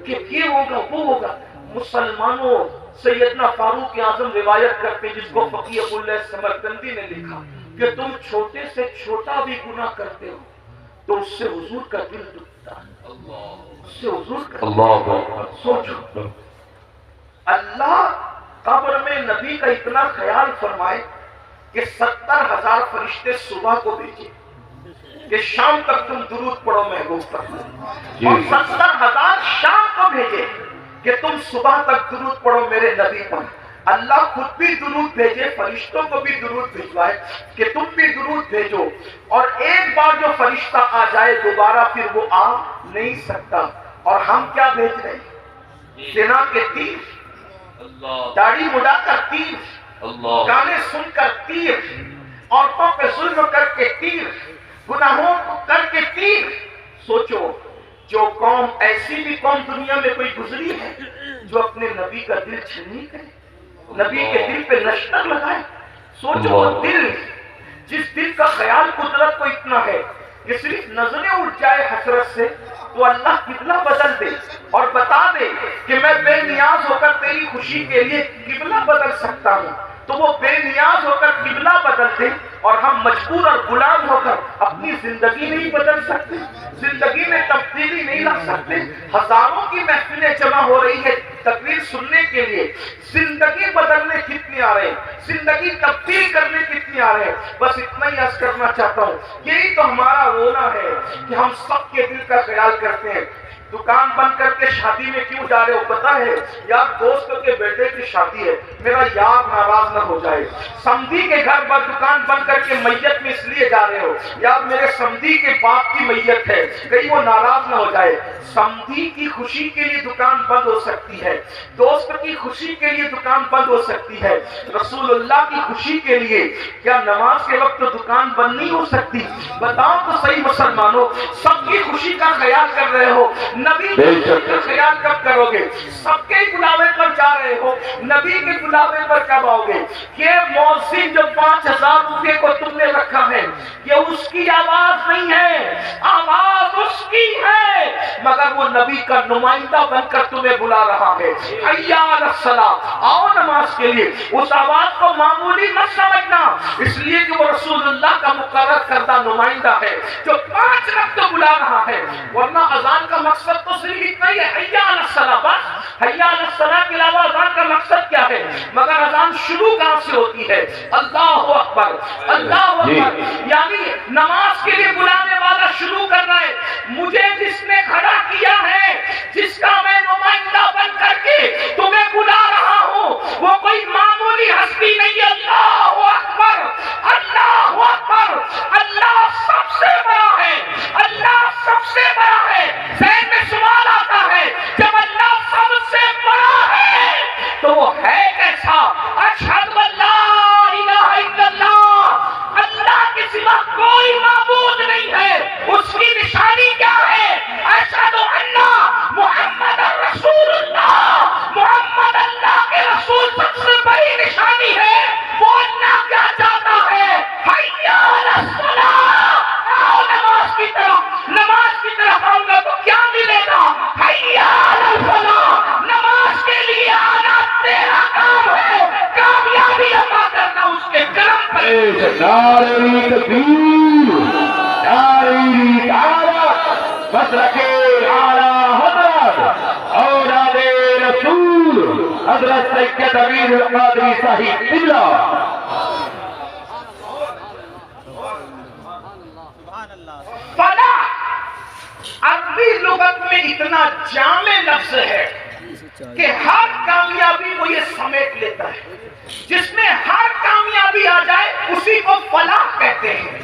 کہ یہ ہوگا وہ ہوگا۔ مسلمانوں، سیدنا فاروق اعظم روایت کرتے جس کو فقیہ ابو اللہ سمرقندی نے لکھا کہ تم چھوٹے سے چھوٹا بھی گناہ کرتے ہو تو اس سے حضور کا دل دکھتا ہے، اس سے حضور کا دل۔ سوچو، اللہ قبر میں نبی کا اتنا خیال فرمائے کہ 70,000 فرشتے صبح کو بھیجے کہ شام تک تم درود پڑھو محبوب پر، اور 70,000 شام کو بھیجے کہ تم صبح تک درود پڑھو میرے نبی پر۔ اللہ خود بھی درود بھیجے، فرشتوں کو بھی درود بھیجوائے کہ تم بھی درود بھیجو، اور ایک بار جو فرشتہ آ جائے دوبارہ پھر وہ آ نہیں سکتا۔ اور ہم کیا بھیج رہے ہیں؟ زنا کے تیر، داڑھی مڈا کر تیر، گانے سن کر تیر، عورتوں پہ ظلم کر کے تیر، گناہوں کو کر کے تیر۔ سوچو، جو قوم ایسی بھی قوم دنیا میں کوئی گزری ہے جو اپنے نبی کا دل چھلنی کرے، نبی کے دل پہ نشتر لگائے؟ سوچو، وہ دل جس دل کا خیال قدرت کو اتنا ہے کہ صرف نظریں اٹھ جائے حسرت سے تو اللہ قبلہ بدل دے اور بتا دے کہ میں بے نیاز ہو کر تیری خوشی کے لیے قبلہ بدل سکتا ہوں، تو وہ بے نیاز ہو کر قبلہ بدل دے اور ہم مجبور اور غلام ہو کر اپنی زندگی نہیں بدل سکتے، زندگی میں تبدیلی نہیں لا سکتے؟ ہزاروں کی محفلیں جمع ہو رہی ہے تقریر سننے کے لیے، زندگی بدلنے کتنے آ رہے ہیں، زندگی تبدیل کرنے کتنے آ رہے ہیں؟ بس اتنا ہی عرض کرنا چاہتا ہوں، یہی تو ہمارا رونا ہے کہ ہم سب کے دل کا خیال کرتے ہیں۔ دکان بند کر کے شادی میں کیوں جا رہے ہو پتا ہے؟ یار دوست کے بیٹے کی شادی ہے، میرا یار ناراض نہ ہو جائے۔ سمدھی کے گھر پر دکان بند کر کے میت میں اس لیے جا رہے ہو، یار میرے سمدھی کے باپ کی میت ہے، کہیں وہ ناراض نہ ہو جائے۔ سمدھی کی خوشی کے لیے دکان بند ہو سکتی ہے، دوست کی خوشی کے لیے دکان بند ہو سکتی ہے، رسول اللہ کی خوشی کے لیے کیا نماز کے وقت دکان بند نہیں ہو سکتی؟ بتاؤ تو صحیح مسلمانوں، سب کی خوشی کا خیال کر رہے ہو، نبی کی خوشی کا خیال کب کرو گے؟ سب کے بلاوے پر جا رہے ہو، نبی کے بلاوے پر کب آؤ گے؟ یہ مؤذن جو 5000 روپے کو تم نے رکھا ہے، یہ اس کی آواز نہیں ہے، آواز اس کی ہے، مگر وہ نبی کا نمائندہ بن کر تمہیں بلا رہا ہے۔ حی علی الصلاۃ، آؤ نماز کے لیے۔ اس آواز کو معمولی مت سمجھنا، اس لیے کہ وہ رسول اللہ کا مقرر کردہ نمائندہ ہے جو 5 وقت بلا رہا ہے، ورنہ اذان کا مقصد تو صرف اتنا ہی ہے، حی علی الصلاۃ بس۔ حی علی الصلاۃ کے علاوہ اذان کا مقصد کیا ہے؟ مگر اذان شروع کہاں سے ہوتی ہے؟ اللہ اکبر، اللہ اکبر، یعنی نماز کے لیے بلانے والا شروع کر رہا ہے، مجھے جس نے کھڑا کیا ہے، جس کا میں نمائندہ بن کر کے تمہیں بلا رہا ہوں، وہ کوئی معمولی ہستی نہیں ہے۔ اللہ اکبر، اللہ اکبر، اللہ سب سے بڑا ہے، اللہ سب سے بڑا ہے۔ ذہن میں سوال آتا ہے، جب اللہ سب سے بڑا ہے تو وہ ہے کیسا؟ اشہد ان لا الہ الا اللہ، اللہ کے سوا کوئی معبود نہیں ہے۔ اس کی نشانی کیا ہے؟ اشہد ان محمد رسول اللہ، محمد اللہ کے رسول سب سے بڑی نشانی ہے۔ وہ اللہ کیا چاہتا ہے؟ حی علی الصلاۃ، آؤ نماز کی طرف، نماز کی طرف آؤں گا تو کیا ملے گا؟ حی علی الفلاح، نماز کے لیے آنا تیرا کام ہے، کامیابی عطا کرنا اس کے کرم پر۔
نعرہ تکبیر، نعرہ رسالت، مسلک اعلیٰ حضرت اولاد رسول حضرت سید امیر القادری صاحب قبلہ۔
فلاح عربی لغت میں اتنا جامع لفظ ہے کہ ہر کامیابی کو یہ سمیٹ لیتا ہے، جس میں ہر کامیابی آ جائے اسی کو فلاح کہتے ہیں۔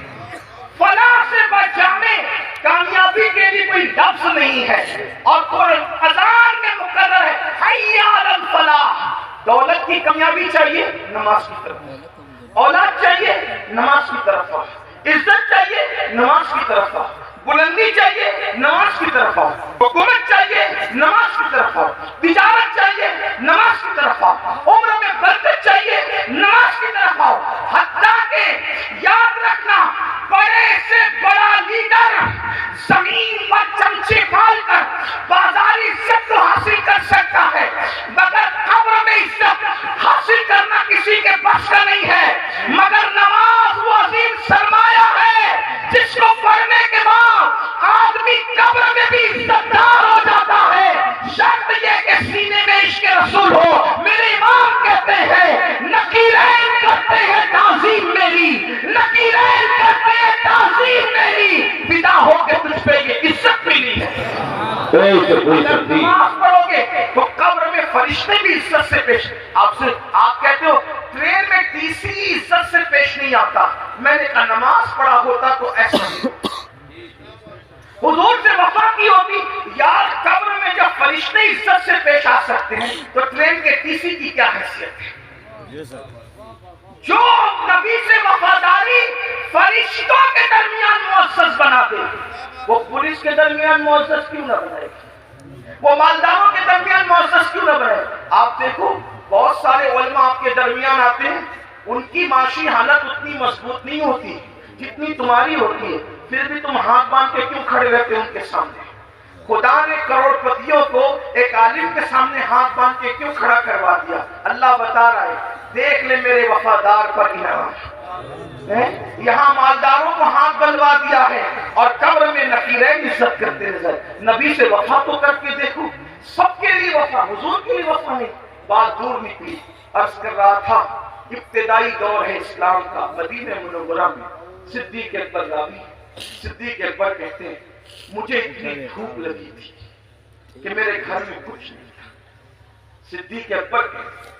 فلاح سے بجامع کامیابی کے لیے کوئی لفظ نہیں ہے، اور اذان میں مقرر ہے حی علی الفلاح۔ دولت کی کامیابی چاہیے، نماز کی طرف، اولاد چاہیے، نماز کی طرف، عزت چاہیے، نماز کی طرف، بلندی چاہیے، نماز کی طرف آؤ، حکومت چاہیے، نماز کی طرف آؤ، تجارت چاہیے، نماز کی طرف آؤ، عمر میں برکت چاہیے، نماز کی طرف آؤ۔ حتیٰ کہ یاد رکھنا، بڑے سے بڑا لیڈر زمین پر چمچے پال کر بازاری عزت کو حاصل کر سکتا ہے، مگر قبر میں عزت حاصل کرنا کسی کے بس کا نہیں ہے۔ مگر نماز وہ عظیم سرمایہ ہے جس کو پڑھنے کے بعد آدمی قبر میں بھی عزت دار ہو جاتا ہے، شرط یہ کہ سینے میں عشق رسول ہو۔ میرے امام کہتے ہیں نکیرین کرتے ہیں تعظیم میری، نکیرین کرتے ہیں تعظیم میری، فدا ہو کے تجھ پہ یہ عزت ملی ہے۔ اگر نماز پڑھو گے تو قبر میں فرشتے بھی عزت سے پیش، آپ کہتے ہو ٹرین میں ٹی سی عزت سے پیش نہیں آتا، میں نے کہا نماز پڑھا ہوتا تو ایسا حضور سے وفا کی ہوتی۔ یار قبر میں جب فرشتے عزت سے پیش آ سکتے ہیں تو ٹرین کے ٹی سی کی کیا حیثیت ہے؟ جو نبی سے وفاداری فرشتوں کے درمیان معزز بنا دے، وہ پولیس کے درمیان معزز کیوں نہ بنائے، وہ مالداروں کے درمیان معزز کیوں نہ بنائے؟ آپ دیکھو بہت سارے علماء آپ کے درمیان آتے ہیں، ان کی معاشی حالت اتنی مضبوط نہیں ہوتی جتنی تمہاری ہوتی ہے، پھر بھی تم ہاتھ باندھ کے کیوں کھڑے رہتے ان کے سامنے؟ خدا نے کروڑ پتیوں کو ایک عالم کے سامنے ہاتھ باندھ کے کیوں کھڑا کروا دیا؟ اللہ بتا رہا ہے دیکھ لے میرے وفادار پر انعام، یہاں مالداروں کو ہاتھ بنوا دیا ہے اور قبر میں نکیرین عزت کرتے نظر. نبی سے وفا تو کر کے دیکھو. سب کے لیے وفا, حضور کے لیے وفا نہیں. بات دور نکلی. عرض کر رہا تھا ابتدائی دور ہے اسلام کا. مدینہ منورہ میں صدیق اکبر راوی, صدیق اکبر کہتے ہیں مجھے اتنی بھوک لگی تھی کہ میرے گھر میں کچھ نہیں تھا. صدیق اکبر کہتے ہیں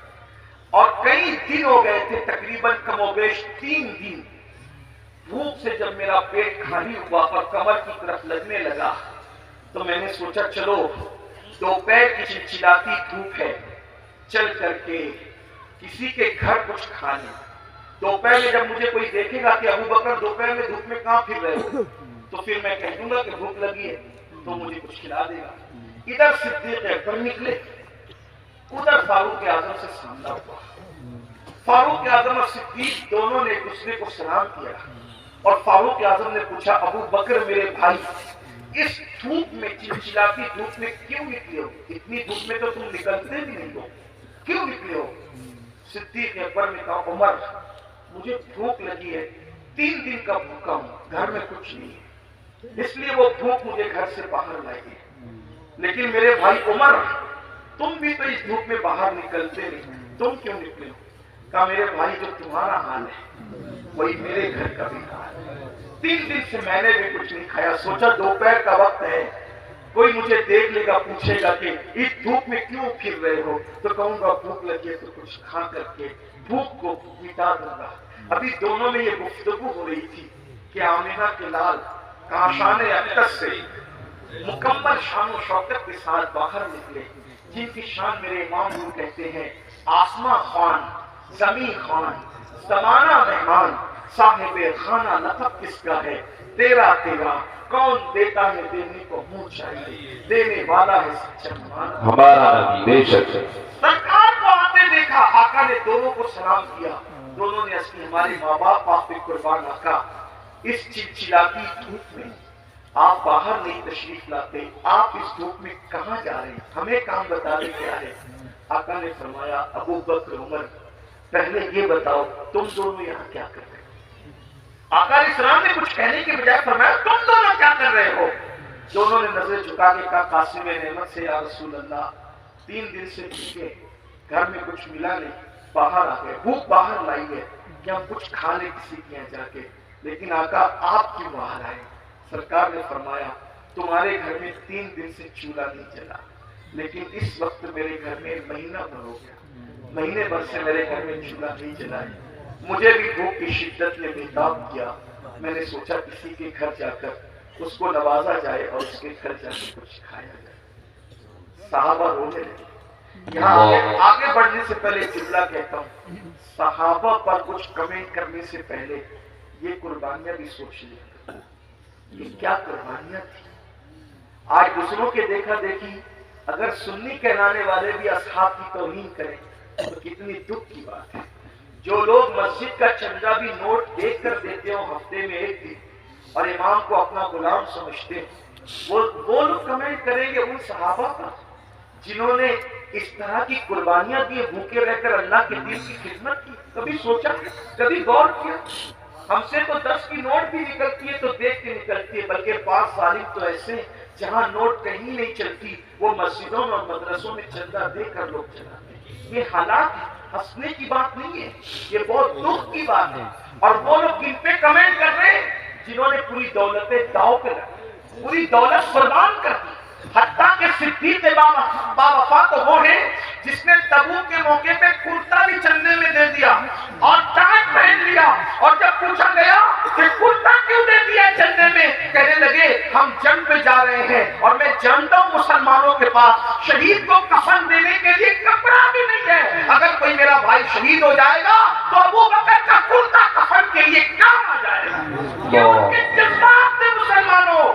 اور کئی دن ہو گئے تھے, تقریباً کم و بیش 3 دن. بھوک سے جب میرا پیٹ خالی ہوا اور کمر کی طرف لگنے لگا تو میں نے سوچا چلو دوپہر کی چلچلاتی دھوپ ہے, چل کر کے کسی کے گھر کچھ کھا لیں. دوپہر میں جب مجھے کوئی دیکھے گا کہ ابو بکر دوپہر میں دھوپ میں کہاں پھر رہے ہو تو پھر میں کہہ دوں گا کہ بھوک لگی ہے تو مجھے کچھ کھلا دے گا. ادھر صدیق اکبر نکلے, ادھر فاروق اعظم سے سامنا ہوا. فاروق اعظم اور صدیق دونوں نے ایک دوسرے کو سلام کیا اور فاروق اعظم نے پوچھا ابو بکر میرے بھائی اس دھوپ میں, چلچلاتی دھوپ میں کیوں نکلے ہو؟ اتنی دھوپ میں تو تم نکلتے بھی نہیں ہو, کیوں نکلے ہو؟ صدیق اکبر نے کہا عمر مجھے بھوک لگی ہے, 3 دن کا بھوکا ہوں, گھر میں کچھ نہیں ہے, اس لیے وہ بھوک مجھے گھر سے باہر لائی ہے. لیکن میرے بھائی عمر تم بھی تو اس دھوپ میں باہر نکلتے نہیں, تم کیوں نکلے ہو؟ کہا میرے بھائی جو تمہارا حال ہے وہی میرے گھر کا بھی حال ہے. 3 دن سے میں نے بھی کچھ نہیں کھایا. سوچا دوپہر کا وقت ہے, کوئی مجھے دیکھ لے گا, پوچھے گا کہ اس دھوپ میں کیوں پھر رہے ہو تو کہوں گا بھوک لگی ہے تو کچھ کھا کر کے بھوک کو مٹا دوں گا. ابھی دونوں میں یہ گفتگو ہو رہی تھی کہ آمنہ کے لال کاشان اقدس سے مکمل شان و شوکت کے ساتھ باہر نکلے, جن کی شان میرے امام وہ کہتے ہیں آسماں خوان, زمین خوان, زمانہ مہمان, صاحب خانہ لقب کس کا ہے تیرا تیرا, کون دیتا ہے دینے کو منہ چاہیے, دینے والا ہے سچا
ہمارا نبی. بے شک
سرکار کو آتے دیکھا, آقا نے دونوں کو سلام کیا. دونوں نے اس کی ہمارے ماں باپ آپ پہ قربان. آقا اس چلچلاتی دھوپ میں آپ باہر نہیں تشریف لاتے, آپ اس دھوپ میں کہاں جا رہے ہیں, ہمیں کام بتا دیں کیا ہے. آقا نے فرمایا ابو بکر عمر پہلے یہ بتاؤ تم دونوں یہاں کیا کر رہے ہو؟ آقا علیہ السلام نے کچھ کہنے کے بجائے فرمایا تم دونوں کیا کر رہے ہو؟ دونوں نے نظر جھکا کے کہا قاسم نعمت سے یا رسول اللہ 3 دن سے بھوکے, گھر میں کچھ ملا نہیں, باہر آ گئے, بھوک باہر لائی ہے کہ ہم کچھ کھا لیں کسی کے یہاں جا کے. لیکن آقا آپ کیوں باہر آئے؟ سرکار نے فرمایا تمہارے گھر میں 3 دن سے چولہا نہیں جلا, لیکن اس وقت میرے گھر میں مہینہ بھر ہو گیا, مہینے بھر سے میرے گھر میں چولہا نہیں جلا ہے. مجھے بھی بھوک کی شدت نے بےتاب کیا. میں نے سوچا کسی کے گھر جا کر اس کو نوازا جائے اور اس کے گھر جا کے کچھ کھایا جائے. صحابہ رونے لگے. یہاں آگے بڑھنے سے پہلے جملہ کہتا ہوں, صحابہ پر کچھ کمنٹ کرنے سے پہلے یہ قربانیاں بھی سوچ لیں, یہ کیا قربانیاں تھی. آج دوسروں کے دیکھا دیکھی اگر سنی کہلانے والے بھی اصحاب کی توہین کریں تو کتنی دکھ کی بات ہے. جو لوگ مسجد کا چندہ بھی نوٹ دیکھ کر دیتے ہوں ہفتے میں 1 دن اور امام کو اپنا غلام سمجھتے ہیں, وہ لوگ کمنٹ کریں گے ان صحابہ کا جنہوں نے اس طرح کی قربانیاں دی, بھوکے رہ کر اللہ کے دین کی خدمت کی. کبھی سوچا, کبھی غور کیا؟ ہم سے تو 10 کی نوٹ بھی نکلتی ہے تو دیکھ کے نکلتی ہے, بلکہ 5 ظالم تو ایسے ہیں جہاں نوٹ کہیں نہیں چلتی وہ مسجدوں اور مدرسوں میں چندہ دے کر لوگ چلاتے ہیں. یہ حالات ہنسنے کی بات نہیں ہے, یہ بہت دکھ کی بات ہے. اور وہ لوگ ان پہ کمنٹ کر رہے ہیں جنہوں نے پوری دولتیں داؤ پہ رکھی, پوری دولت قربان کر دی. حتیٰ کہ صدیق باوفا تو وہ ہے جس نے تبوک کے موقع پہ کرتا بھی چندے میں دے دیا اور ٹاٹ پہن لیا, اور جب پوچھا گیا کہ کرتا کیوں دے دیا چندے میں, کہنے لگے ہم جنگ پہ جا رہے ہیں اور میں جانتا ہوں مسلمانوں کے پاس شہید کو کفن دینے کے لیے کپڑا بھی نہیں ہے. اگر کوئی میرا بھائی شہید ہو جائے گا تو ابو بکر کا کرتا کفن کے لیے کام آ جائے گا. یہ ان کے جذبات تھے. مسلمانوں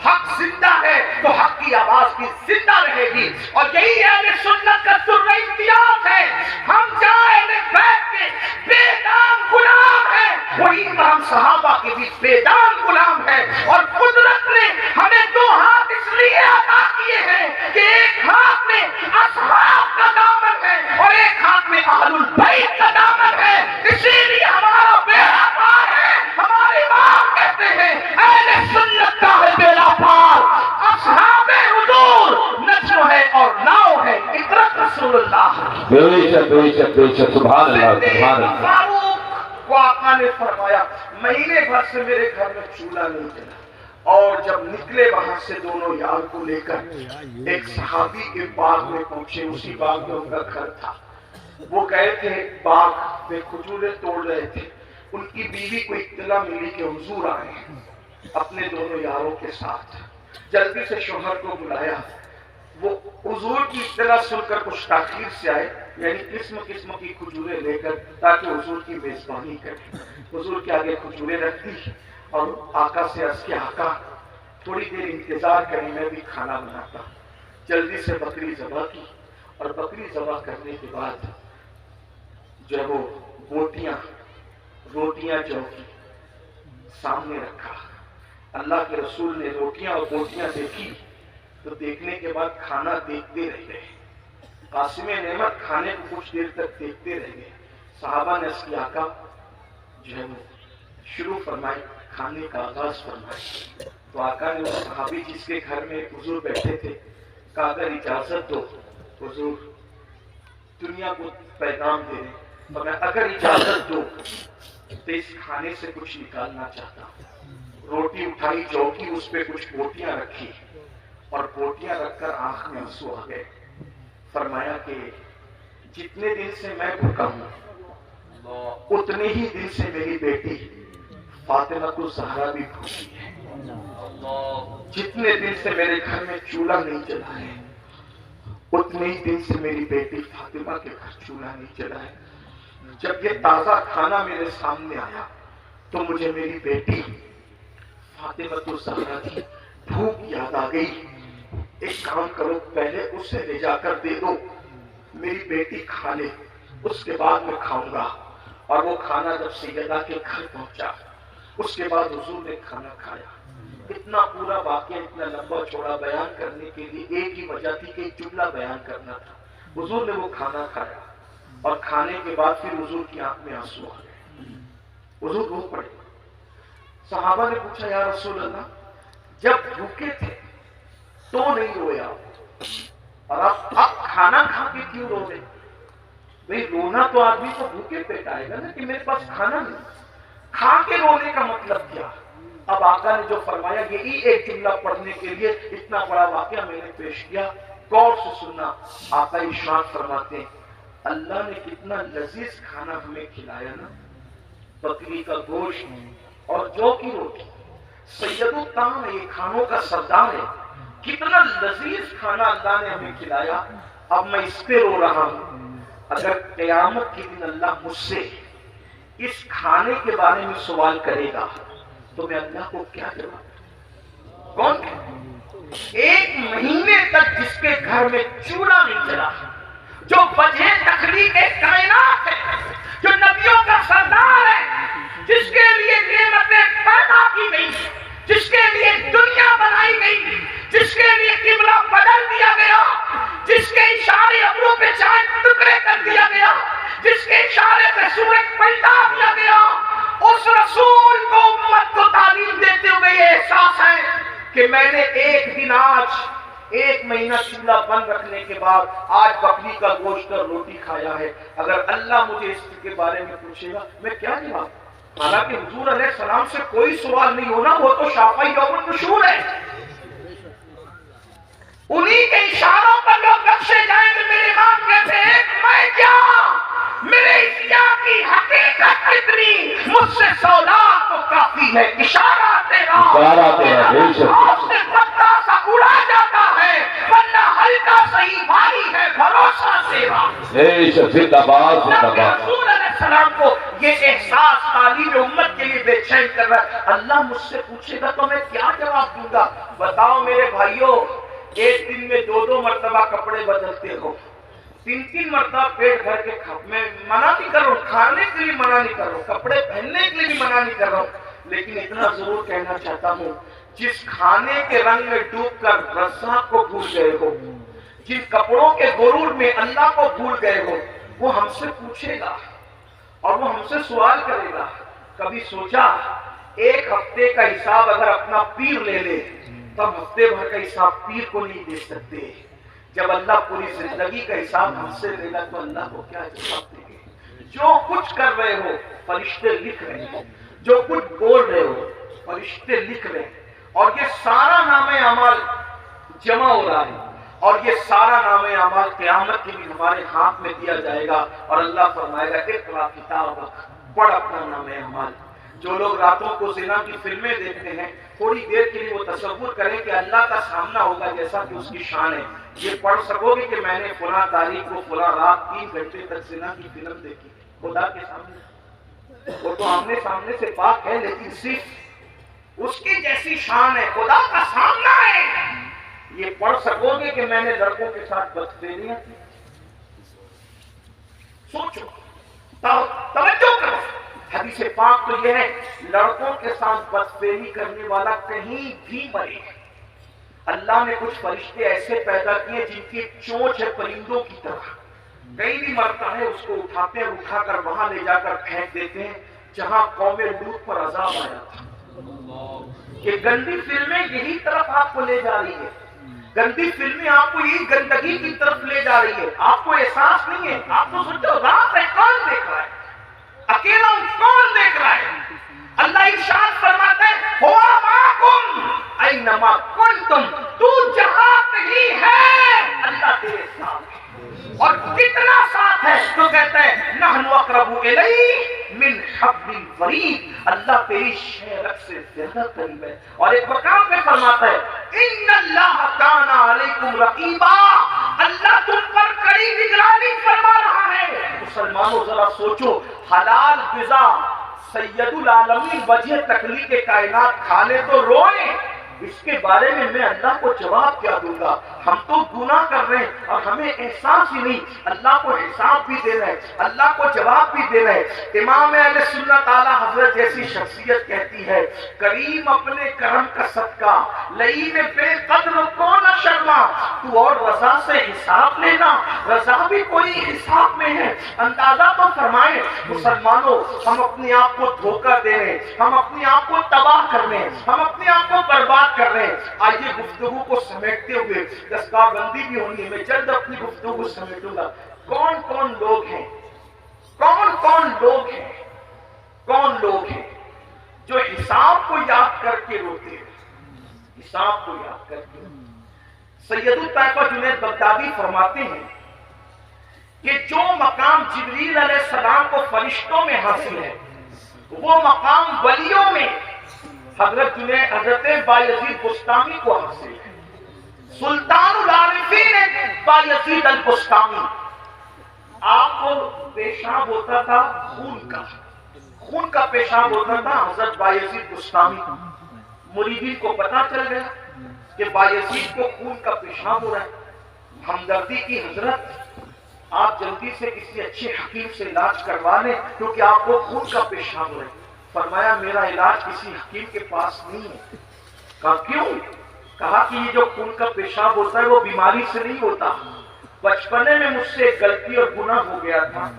حق زندہ ہے تو حق کی آواز بھی زندہ رہے گی, اور یہی اہل سنت کا سر امتیاز ہے. ہم جہاں اہل بیت کے بے دام غلام ہیں, وہی ہم صحابہ کے بھی بے دام غلام ہیں. اور قدرت نے ہمیں 2 ہاتھ اس لیے عطا کیے ہیں کہ ایک ہاتھ میں اصحاب کا دامن ہے اور ایک ہاتھ میں اہل البیت کا دامن ہے. اسی لیے ہمارا بیعت سبحان اللہ۔ فاروق کو آقا نے فرمایا مہینے بھر سے میرے گھر میں چولہا نہیں جلا، اور جب نکلے وہاں سے دونوں یار کو لے کر ایک صحابی کے باغ میں پہنچے، اسی باغ میں ان کا گھر تھا۔ وہ گئے تھے باغ میں کھجوریں توڑ رہے تھے، ان کی بیوی کو اطلاع ملی کہ حضور آئے ہیں اپنے دونوں یاروں کے ساتھ۔ جلدی سے شوہر کو بلایا، وہ حضور کی اطلاع سن کر کچھ تاخیر سے آئے، یعنی قسم قسم کی کھجوریں لے کر تاکہ حضور کی میزبانی کریں۔ حضور کے آگے کھجوریں رکھ دی اور آقا سے عرض کیا آقا تھوڑی دیر انتظار کریں، میں بھی کھانا بناتا ہوں۔ جلدی سے بکری ذبح کی، اور بکری ذبح کرنے کے بعد جو ہے وہ روٹیاں جو کی سامنے رکھا۔ اللہ کے رسول نے روٹیاں اور بوٹیاں دیکھی تو دیکھنے کے بعد کھانا دیکھتے رہ گئے۔ قاسم نعمت کھانے کو کچھ دیر تک دیکھتے رہ گئے۔ صحابہ نے اس کی آقا جو ہے وہ شروع فرمائی، کھانے کا آغاز فرمائی۔ تو آقا نے اس صحابی جس کے گھر میں حضور بیٹھے تھے کہا اگر اجازت دو حضور دنیا کو پیغام دے رہے، مگر اگر اجازت دو تو اس کھانے سے کچھ نکالنا چاہتا ہوں۔ روٹی اٹھائی چوکی، اس پہ کچھ بوٹیاں رکھی اور بوٹیاں رکھ کر آنکھ میں آنسو آ گئے۔ فرمایا کہ جتنے دن سے میں بھوکا ہوں اتنے ہی دن سے میری بیٹی فاطمہ الزہرا بھی بھوکی ہے۔ جتنے دن سے میرے گھر میں چولہا نہیں جلا ہے اتنے ہی دن سے میری بیٹی فاطمہ کے گھر چولہا نہیں جلا ہے۔ جب یہ تازہ کھانا میرے سامنے آیا تو مجھے میری بیٹی فاطمہ الزہرا کی بھوک یاد آ گئی۔ ایک کام کرو، پہلے اسے لے جا کر دے دو، میری بیٹی کھا لے، اس کے بعد میں کھاؤں گا۔ اور وہ کھانا جب سیدہ کے گھر پہنچا اس کے بعد حضور نے کھانا کھایا۔ اتنا پورا واقعہ اتنا لمبا چوڑا بیان کرنے کے لیے ایک ہی وجہ تھی کہ ایک جملہ بیان کرنا تھا۔ حضور نے وہ کھانا کھایا اور کھانے کے بعد پھر حضور کی آنکھ میں آنسو آ گئے، حضور رو پڑے۔ صحابہ نے پوچھا یا رسول اللہ جب بھوکے تھے تو نہیں رویا اور اب کھانا کھا کے کیوں رو رہے؟ بھئی رونا تو آدمی کو بھوکے پیٹ آئے گا نا کہ میرے پاس کھانا نہیں، کھا کے رونے کا مطلب کیا؟ اب آقا نے جو فرمایا یہی ایک جملہ پڑھنے کے لیے اتنا بڑا واقعہ میں نے پیش کیا، غور سے سننا۔ آقا ارشاد فرماتے ہیں اللہ نے کتنا لذیذ کھانا ہمیں کھلایا نا، بکری کا گوشت اور جو کی روٹی۔ سید الطعام یہ کھانوں کا سردار ہے، کتنا لذیذ کھانا اللہ نے ہمیں کھلایا۔ اب میں اس پہ رو رہا ہوں، اگر قیامت کے دن اللہ مجھ سے اس کھانے کے بارے میں سوال کرے گا تو میں اللہ کو کیا جواب دوں؟ کون ہے؟ ایک مہینے تک جس کے گھر میں چولہا نہیں جلا، جو وجہ تخلیق کائنات ہے، جو نبیوں کا سردار ہے، جس کے لیے نعمتیں پیدا کی گئی، جس کے لیے دنیا بنائی گئی، جس کے لیے قبلہ بدل دیا گیا، جس کے اشارے ابروں پہ چاند ٹکڑے کر دیا گیا، جس کے اشارے پہ سورج پلٹا دیا گیا، اس رسول کو امت کو تعلیم دیتے ہوئے یہ احساس ہے کہ میں نے ایک دن آج ایک مہینہ چولہا بند رکھنے کے بعد آج بکری کا گوشت اور روٹی کھایا ہے۔ اگر اللہ مجھے اس کے بارے میں پوچھے گا میں کیا جواب؟ حالانکہ حضور علیہ السلام سے کوئی سوال نہیں ہونا، وہ تو شافعی یوم النشور ہے، انہی کے اشاروں پر لوگ بخشے جائیں گے۔ میرے امام کہتے ہیں میں کیا، میرے اشیاء کی حقیقت کتنی، مجھ سے سودا تو کافی ہے، اشارہ تیرا سے پتا سا اڑا جاتا ہے، ورنہ ہلکا صحیح بھاری ہے بھروسہ تیرا۔ رسول علیہ السلام کو یہ احساس تعلیم امت کے لیے بے چین کر رہا ہے۔ اللہ مجھ سے پوچھے گا تو میں کیا جواب دوں گا؟ بتاؤ میرے بھائیوں، ایک دن میں 2 مرتبہ کپڑے بدلتے ہو، 3 مرتبہ پیٹ بھر کے میں منع نہیں کر رہا ہوں، کھانے کے لیے منع نہیں کر رہا ہوں، کپڑے پہننے کے لیے بھی منع نہیں کر رہا ہوں، لیکن اتنا ضرور کہنا چاہتا ہوں جس کھانے کے رنگ میں ڈوب کر رزاق کو بھول گئے ہو، جن کپڑوں کے غرور میں اللہ کو بھول گئے ہو، وہ ہم سے پوچھے گا اور وہ ہم سے سوال کرے گا۔ کبھی سوچا ایک ہفتے کا حساب اگر اپنا پیر لے لے تب ہفتے بھر کا حساب پیر کو نہیں دے سکتے،
جب اللہ پوری زندگی کا حساب ہم سے لے گا تو اللہ کو کیا جواب دیں گے؟ جو کچھ کر رہے ہو فرشتے لکھ رہے ہیں، جو کچھ بول رہے ہو فرشتے لکھ رہے ہیں، اور یہ سارا نام اعمال جمع ہو رہا ہے، اور یہ سارا نام اعمال قیامت کے بھی ہمارے ہاتھ میں دیا جائے گا، اور اللہ فرمائے گا اقرا کتابک، پڑھ اپنا نام اعمال۔ جو لوگ راتوں کو زنا کی فلمیں دیکھتے ہیں، تھوڑی دیر کے لیے وہ تصور کریں کہ اللہ کا سامنا ہوگا جیسا کہ اس کی شان ہے۔ یہ پڑھ سکو گے کہ میں نے فلاں تاریخ کو فلاں رات 3 گھنٹے تک زنا کی فلم دیکھی خدا کے سامنے؟ وہ تو آمنے سامنے سے پاک ہے، لیکن صرف اس کی جیسی شان ہے، خدا کا سامنا ہے۔ یہ پڑھ سکو گے کہ میں نے لڑکوں کے ساتھ بدفعلیاں کی؟ سوچو، توجہ کرو، حدیث پاک تو یہ ہے لڑکوں کے ساتھ بدفعلی کرنے والا کہیں بھی مرے۔ اللہ نے کچھ فرشتے ایسے پیدا کیے جن کی چونچ ہے پرندوں کی طرح، کہیں بھی مرتا ہے اس کو اٹھاتے ہیں، اٹھا کر وہاں لے جا کر پھینک دیتے ہیں جہاں قوم لوط پر عذاب آیا تھا۔ یہ گندی فلمیں یہی طرف آپ کو لے جا رہی ہے، گندی فلمیں آپ کو یہی گندگی کی طرف لے جا رہی ہے۔ آپ کو احساس نہیں ہے، آپ تو سوچتے ہو رات ہے کون دیکھ رہا ہے، اکیلا کون دیکھ رہا ہے؟ اللہ ارشاد فرماتا ہے ہوا معکم اینما کنتم، تو جہاں کہیں ہے اللہ تیرے ساتھ ہے، اور کتنا ساتھ ہے تو کہتا ہے نحن اقرب الیہ من حبل الورید، اللہ تیری شہرت سے زیادہ قریب ہے۔ اور ایک مقام پہ فرماتا ہے ان اللہ کان علیکم رقیبا، اللہ تم پر کڑی نگرانی فرما رہا ہے۔ مسلمانوں ذرا سوچو، حلال غذا سید العالمین وجہ تخلیق کائنات کھا لے تو روئیں، اس کے بارے میں میں اللہ کو جواب کیا دوں گا؟ ہم تو گناہ کر رہے ہیں اور ہمیں احساس ہی نہیں، اللہ کو حساب بھی دینا ہے، اللہ کو جواب بھی دینا ہے۔ امام اہل سنت اعلیٰ حضرت جیسی شخصیت کہتی ہے کریم اپنے کرم کا صدقہ لئیم بے قدر کو نہ شرما، تو اور رضا سے حساب لینا، رضا بھی کوئی حساب میں ہے۔ اندازہ تو فرمائیں مسلمانوں، ہم اپنے آپ کو دھوکہ دے رہے ہیں، ہم اپنے آپ کو تباہ کر رہے ہیں، ہم اپنے آپ کو برباد کر رہے ہیں۔ آئیے گفتگو کو سمیٹتے ہوئے، دستار بندی بھی ہونی ہے، میں جلد اپنی گفتگو سمیٹوں گا۔ کون کون لوگ ہیں، کون کون لوگ ہیں، کون لوگ ہیں جو حساب کو یاد کر کے روتے ہیں؟ حساب کو یاد کر کے سید الطائفہ جنید بغدادی فرماتے ہیں کہ جو مقام جبریل علیہ السلام کو فرشتوں میں حاصل ہے، وہ مقام ولیوں میں حضرت بایزید بستامی کو حاصل ہے۔ سلطان العارفین بایزید البستامی، آپ کو پیشاب ہوتا تھا خون کا پیشاب ہوتا تھا حضرت بایزید بستامی، مریدین کو پتا چل گیا کہ بایزید کو خون کا پیشاب ہو رہا ہے، ہمدردی کی حضرت آپ جلدی سے کسی اچھے حکیم سے علاج کروا لیں کیونکہ آپ کو خون کا پیشاب ہو رہا ہے۔ فرمایا میرا علاج کسی حکیم کے پاس نہیں ہے۔ کہا کیوں؟ کہا کہ یہ جو خون کا پیشاب ہوتا ہے وہ بیماری سے نہیں ہوتا، بچپنے میں مجھ سے ایک غلطی اور گناہ ہو گیا تھا،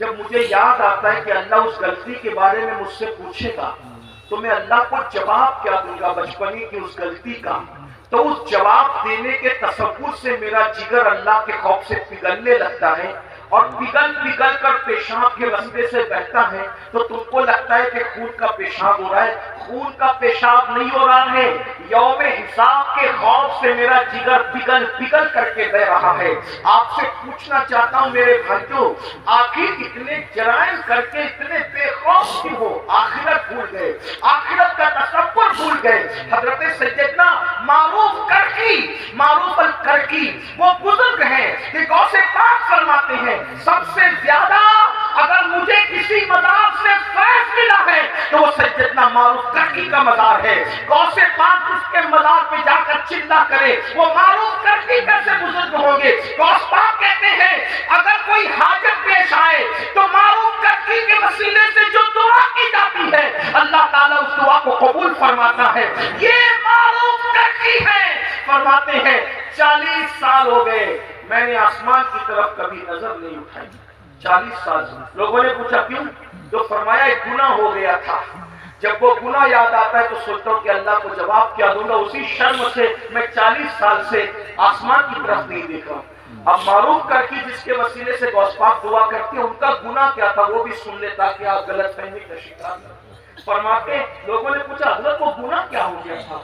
جب مجھے یاد آتا ہے کہ اللہ اس غلطی کے بارے میں مجھ سے پوچھے گا تو میں اللہ کو جواب کیا دوں گا بچپنے کی اس غلطی کا، تو اس جواب دینے کے تصور سے میرا جگر اللہ کے خوف سے پگھلنے لگتا ہے، اور پگھل کر پیشاب کے رستے سے بہتا ہے تو تم کو لگتا ہے کہ خون کا پیشاب ہو رہا ہے۔ خون کا پیشاب نہیں ہو رہا ہے، یوم حساب کے خوف سے میرا جگر پگھل کر کے بہ رہا ہے۔ آپ سے پوچھنا چاہتا ہوں میرے بھائیوں، آخر اتنے جرائم کر کے اتنے بے خوف کیوں ہو؟ آخرت بھول گئے، آخرت کا تصور بھول گئے۔ حضرت سیدنا معروف الکرکی وہ بزرگ ہیں کہ غوث پاک فرماتے ہیں سب سے زیادہ اگر مجھے کسی مزار سے فیض ملا ہے تو وہ سیدنا معروف کرکی کا مزار ہے۔ غوث پاک اس کے مزار پہ جا کر چلا کرے وہ معروف کرکی کیسے بزرگ ہوں گے؟ غوث پاک کہتے ہیں اگر کوئی حاجت پیش آئے تو معروف کرکی کے وسیلے سے جو دعا کی جاتی ہے اللہ تعالیٰ اس دعا کو قبول فرماتا ہے۔ یہ معروف کرکی ہے۔ فرماتے ہیں 40 سال ہو گئے میں نے آسمان کی طرف کبھی نظر نہیں اٹھائی۔ 40 سال لوگوں نے پوچھا کیوں؟ تو فرمایا ایک گناہ ہو گیا تھا، جب وہ گناہ یاد آتا ہے تو سوچتا ہوں کہ اللہ کو جواب کیا دوں گا، اسی شرم سے میں 40 سال سے
آسمان کی طرف نہیں دیکھ رہا ہوں۔ اب معروف کر کی جس کے وسیلے سے غوث پاک دعا کرتے ہیں، ان کا گناہ کیا تھا وہ بھی سن لے تاکہ آپ غلط فہمی کا شکار نہ ہوں۔ فرماتے ہیں لوگوں نے پوچھا حضرت وہ گناہ کیا ہو گیا تھا؟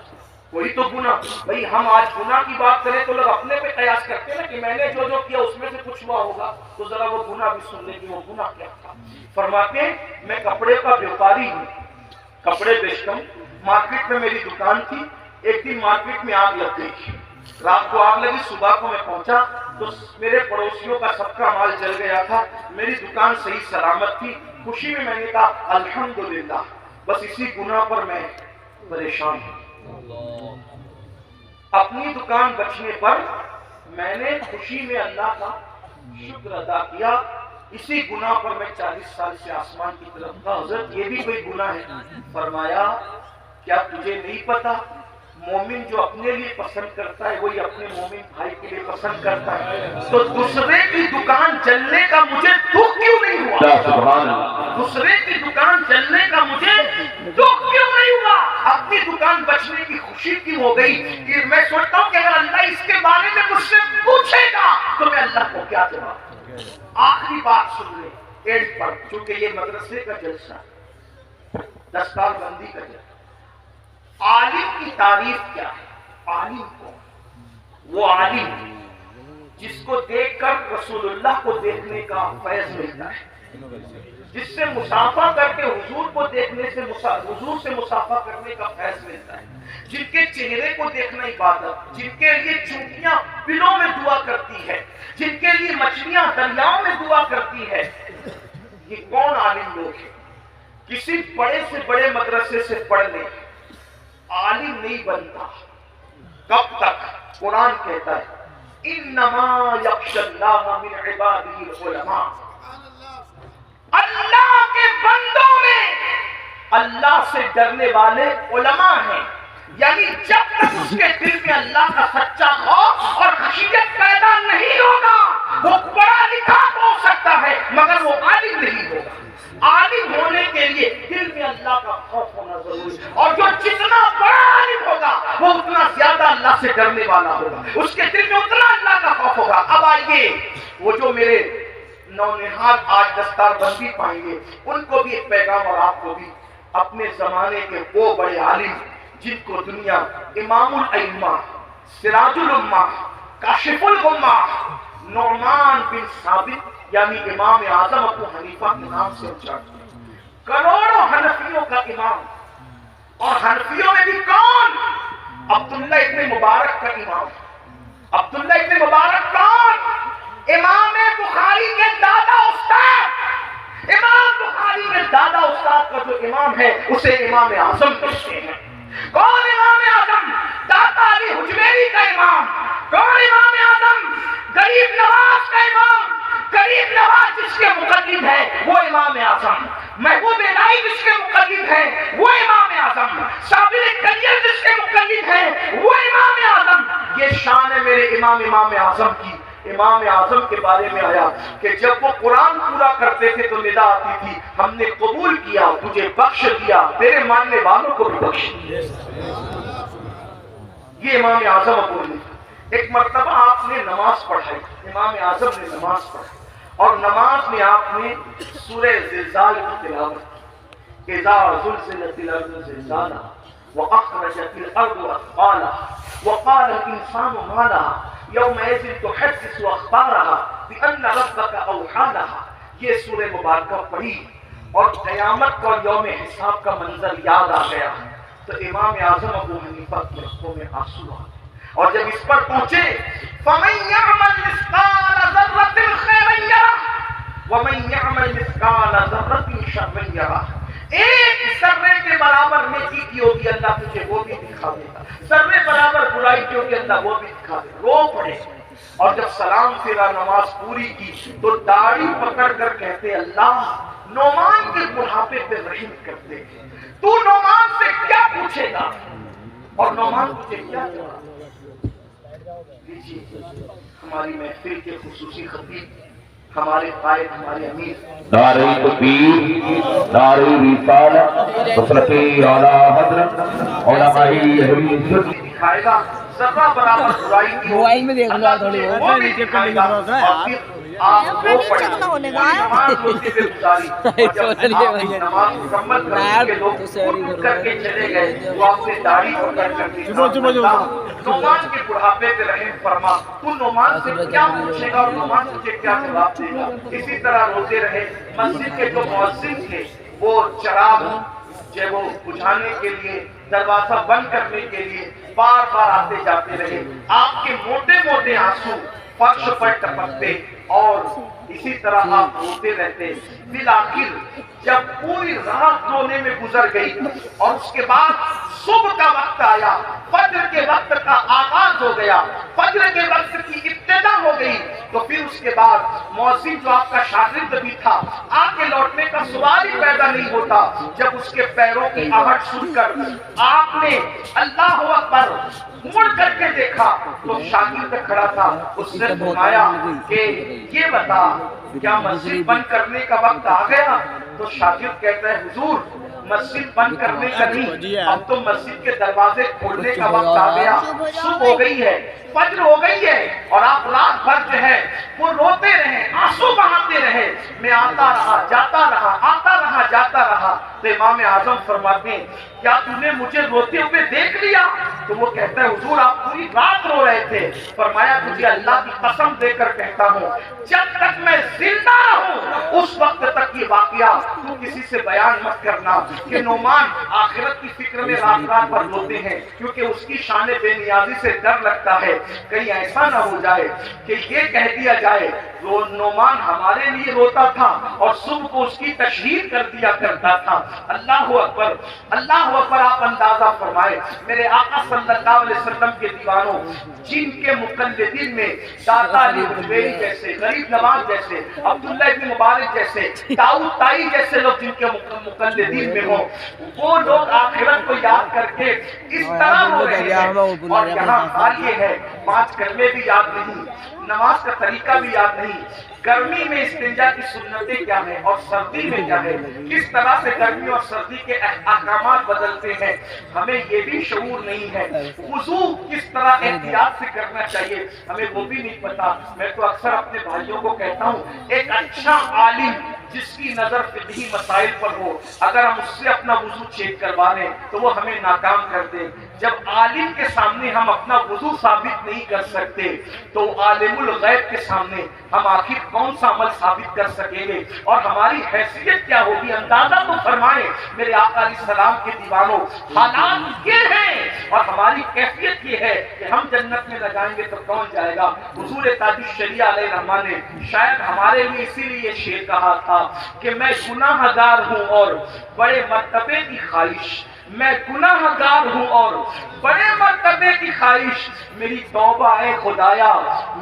کوئی تو گناہ، بھئی ہم آج گناہ کی بات کریں تو لوگ اپنے پہ قیاس کرتے ہیں نا کہ میں نے جو کیا اس میں سے کچھ ہوا ہوگا، تو ذرا وہ گناہ بھی سن لیں کہ وہ گناہ کیا تھا۔ فرماتے ہیں میں کپڑے کا بیوپاری ہوں، کپڑے بیچتا ہوں، مارکیٹ میں میری دکان تھی، ایک دن مارکیٹ میں آگ لگ گئی، رات کو آگ لگی، صبح کو میں پہنچا تو میرے پڑوسیوں کا سب کا مال جل گیا تھا، میری دکان صحیح سلامت تھی۔ خوشی میں نے کہا الحمدللہ، بس اسی گناہ پر میں پریشان ہوں۔ اپنی دکان بچنے پر میں نے خوشی میں اللہ کا شکر ادا کیا، اسی گناہ پر میں 40 سال سے آسمان کی طرف تھا۔ حضرت یہ بھی کوئی گناہ ہے؟ فرمایا کیا تجھے نہیں پتا مومن جو اپنے لیے پسند کرتا ہے وہی اپنے مومن بھائی کے لیے پسند کرتا ہے، تو دوسرے کی دکان جلنے کا مجھے دکھ کیوں نہیں ہوا؟ دوسرے کی دکان جلنے کا مجھے دکھ کیوں نہیں ہوا؟ اپنی دکان بچنے کی خوشی کیوں ہو گئی؟ کہ میں سوچتا ہوں کہ اگر اللہ اس کے بارے میں مجھ سے پوچھے گا تو میں اللہ کو کیا جواب دوں؟ آخری بات سن لیں اینڈ پر، چونکہ یہ مدرسے کا جلسہ، دستار بندی کا جلسہ۔ عالم کی تعریف کیا ہے؟ عالم کون؟ وہ عالم جس کو دیکھ کر رسول اللہ کو دیکھنے کا فیض ملتا ہے، جس سے مسافہ کر کے حضور کو دیکھنے سے حضور سے مسافہ کرنے کا فیض ملتا ہے، جن کے چہرے کو دیکھنا عبادت، جن کے لیے چونٹیاں بلوں میں دعا کرتی ہے، جن کے لیے مچھلیاں دریاؤں میں دعا کرتی ہے، یہ کون عالم لوگ ہیں؟ کسی بڑے سے بڑے مدرسے سے پڑھ لیں، عالم نہیں بنتا۔ کب تک؟ قرآن کہتا ہے انما یخشی اللہ من عبادہ العلماء، اللہ کے بندوں میں اللہ سے ڈرنے والے علماء ہیں، یعنی جب تک اس کے دل میں اللہ کا سچا خوف اور خشیت پیدا نہیں ہوگا وہ پڑھا لکھا ہو سکتا ہے مگر وہ عالم نہیں ہوگا۔ عالم ہونے کے لیے دل میں اللہ کا خوف ہونا ضروری ہے، اور جو جتنا بڑا عالم ہوگا وہ اتنا زیادہ اللہ سے ڈرنے والا ہوگا، اس کے دل میں اتنا اللہ کا خوف ہوگا۔ اب آئیے وہ جو میرے نونہال آج دستار بندی پائیں گے ان کو بھی ایک پیغام اور آپ کو بھی، اپنے زمانے کے وہ بڑے عالم جن کو دنیا امام الائمہ، سراج الامہ، کاشف الغمہ، نعمان بن ثابت یعنی امام اعظم ابو حنیفہ کے نام سے اچھاتے ہیں، کروڑوں حنفیوں کا امام، اور حنفیوں میں بھی کون؟ عبداللہ ابن مبارک کا امام۔ عبداللہ ابن مبارک کون؟ امام بخاری کے دادا استاد۔ امام بخاری کے دادا استاد کا جو امام ہے اسے امام اعظم کہتے ہیں۔ کون امام اعظم؟ داتا علی حجویری کا امام۔ کون امام اعظم؟ غریب نواز کا امام۔ غریب نواز جس کے مقلد ہے وہ امام اعظم، محبوب الہی جس کے مقلد ہے وہ امام اعظم، صابر کلیر جس کے مقلد ہے وہ امام اعظم۔ یہ شان ہے میرے امام اعظم کی۔ امام اعظم کے بارے میں آیا کہ جب وہ قرآن پورا کرتے تھے تو ندا آتی تھی ہم نے قبول کیا، تجھے بخش دیا، تیرے ماننے والوں کو بھی بخش دیا۔ یہ امام اعظم ابو حنیفہ۔ ایک مرتبہ آپ نے نماز پڑھائی، امام اعظم نے نماز پڑھائی، اور نماز میں آپ نے سورہ زلزال کی تلاوت کی، اذا زلزلت الارض زلزالها واخرجت الارض اثقالها وقال الانسان ما لها یومئذ تحدث اخبارها بان ربك اوحى لها۔ یہ سورہ مبارکہ پڑھی اور قیامت کا اور یوم حساب کا منظر یاد آ گیا تو امام اعظم ابو حنیفہ کی آنکھوں میں آنسو آ گئے، اور جب اس پر پہنچے فَمَن يَعْمَلْ مِثْقَالَ ذَرَّةٍ خَيْرًا يَرَهُ وَمَن يَعْمَلْ مِثْقَالَ ذَرَّةٍ شَرًّا يَرَهُ۔ ایک ذرے کے برابر نیکی کی ہوگی اللہ تجھے وہ بھی دکھا دے گا، ذرے برابر برائی کی ہوگی اللہ وہ بھی دکھا دے گا۔ رو پڑے، اور جب سلام پھیرا نماز پوری کی تو داڑھی پکڑ کر کہتے اللہ نعمان کے بڑھاپے پہ رحم کرتے، تو نعمان سے کیا پوچھے گا اور نعمان تجھے کیا جواب؟ لیجیے ہماری محفل کے خصوصی خطیب، ہمارے قائد، ہمارے امیر،
نعرہ تکبیر، نعرہ رسالت، حضرت اعلیٰ حضرت علماء حدیث
دکھائے گا
ذرہ برابر برائی کی
موبائل میں دیکھ لو
اللہ
تھوڑی
تجھے
بہت۔
وہ بھی دکھائے گا، اور پھر آپ رو پڑے کوئی نماز ہوتی ہوئے گزاری، اور جب آپ کی نماز مکمل کر کے لوگ اٹھ کر کے چلے گئے تو آپ نے داڑھی پکڑ کر کے نعمان کے بڑھاپے پہ رحم فرما، تو نعمان سے کیا پوچھے گا اور نعمان تجھے کیا جواب دے گا؟ اسی طرح روتے رہے۔ مسجد کے جو مؤذن تھے وہ چراغ جو وہ بجھانے کے لیے، دروازہ بند کرنے کے لیے بار بار آتے جاتے رہے۔ آپ کے موٹے موٹے آنسو فرش پر ٹپکتے اور اسی طرح آپ روتے رہتے۔ بالآخر جب پوری رات رونے میں گزر گئی اور اس کے بعد صبح کا وقت آیا، فجر کے وقت کا آغاز ہو گیا، فجر کے وقت کی ابتدا ہو گئی، تو پھر اس کے بعد مؤذن جو آپ کا شاگرد بھی تھا، آگے لوٹنے کا سوال ہی پیدا نہیں ہوتا۔ جب اس کے پیروں کی آہٹ سن کر آپ نے اللہ اکبر مڑ کر کے دیکھا تو شاگرد کھڑا تھا، اس نے فرمایا کہ یہ بتا کیا مسجد بند کرنے کا وقت آ گیا؟ تو شاگرد کہتا ہے حضور مسجد بند کرنے کا نہیں، اب تو مسجد کے دروازے کھولنے کا وقت آ گیا، صبح ہو گئی ہے، فجر ہو گئی ہے، اور آپ رات بھر جو ہے وہ روتے رہے، آنسو بہاتے رہے، میں آتا رہا جاتا رہا، آتا رہا جاتا رہا۔ تو امام اعظم فرماتے ہیں کیا تم نے مجھے روتے ہوئے دیکھ لیا؟ تو وہ کہتا ہے حضور آپ پوری رات رو رہے تھے۔ فرمایا تجھے اللہ کی قسم دے کر کہتا ہوں جب تک میں زندہ ہوں اس وقت تک یہ واقعہ تو کسی سے بیان مت کرنا کہ نعمان آخرت کی فکر میں رات رات پر روتے ہیں، کیونکہ اس کی شان بے نیازی سے ڈر لگتا ہے کہیں ایسا نہ ہو جائے کہ یہ کہہ دیا جائے نعمان ہمارے لیے روتا تھا اور صبح کو اس کی تشہیر کر دیا کرتا تھا۔ اللہ اکبر، اللہ اکبر۔ آپ اندازہ فرمائے میرے آقا صلی اللہ علیہ وسلم کے دیوانوں، جن کے مقلدین میں داتا علی حجویری جیسے، غریب نواز جیسے، عبداللہ ابن مبارک جیسے، داؤد طائی جیسے لوگ جن کے مقلدین میں ہوں، وہ لوگ آخرت کو یاد کر کے اس طرح رو رہے ہیں۔ اور یہاں حال یہ ہے 5 کلمے بھی یاد نہیں، نماز کا طریقہ بھی یاد نہیں، گرمی میں استنجا کی سنتیں کیا ہیں اور سردی میں کیا ہے، کس طرح سے گرمی اور سردی کے احکامات بدلتے ہیں، ہمیں یہ بھی شعور نہیں ہے۔ وضو کس طرح احتیاط سے کرنا چاہیے ہمیں وہ بھی نہیں پتا۔ میں تو اکثر اپنے بھائیوں کو کہتا ہوں ایک اچھا عالم جس کی نظر فقہی مسائل پر ہو، اگر ہم اس سے اپنا وضو چیک کروا لیں تو وہ ہمیں ناکام کر دے۔ جب عالم کے سامنے ہم اپنا وضو ثابت نہیں کر سکتے تو عالم الغیب کے سامنے ہم آخر کون سا عمل ثابت کر سکیں گے اور ہماری حیثیت کیا ہوگی؟ اندازہ تو فرمائیں میرے آقا علیہ السلام کے دیوانوں، حالات یہ ہیں اور ہماری کیفیت یہ ہے کہ ہم جنت میں لگائیں گے تو کون جائے گا؟ حضور تاج الشریعہ علیہ الرحمٰن نے شاید ہمارے لیے اسی لیے یہ شعر کہا تھا کہ میں گناہ گار ہوں اور بڑے مرتبے کی خواہش، میں گناہ گار ہوں اور بڑے مرتبے کی خواہش، میری توبہ اے خدایا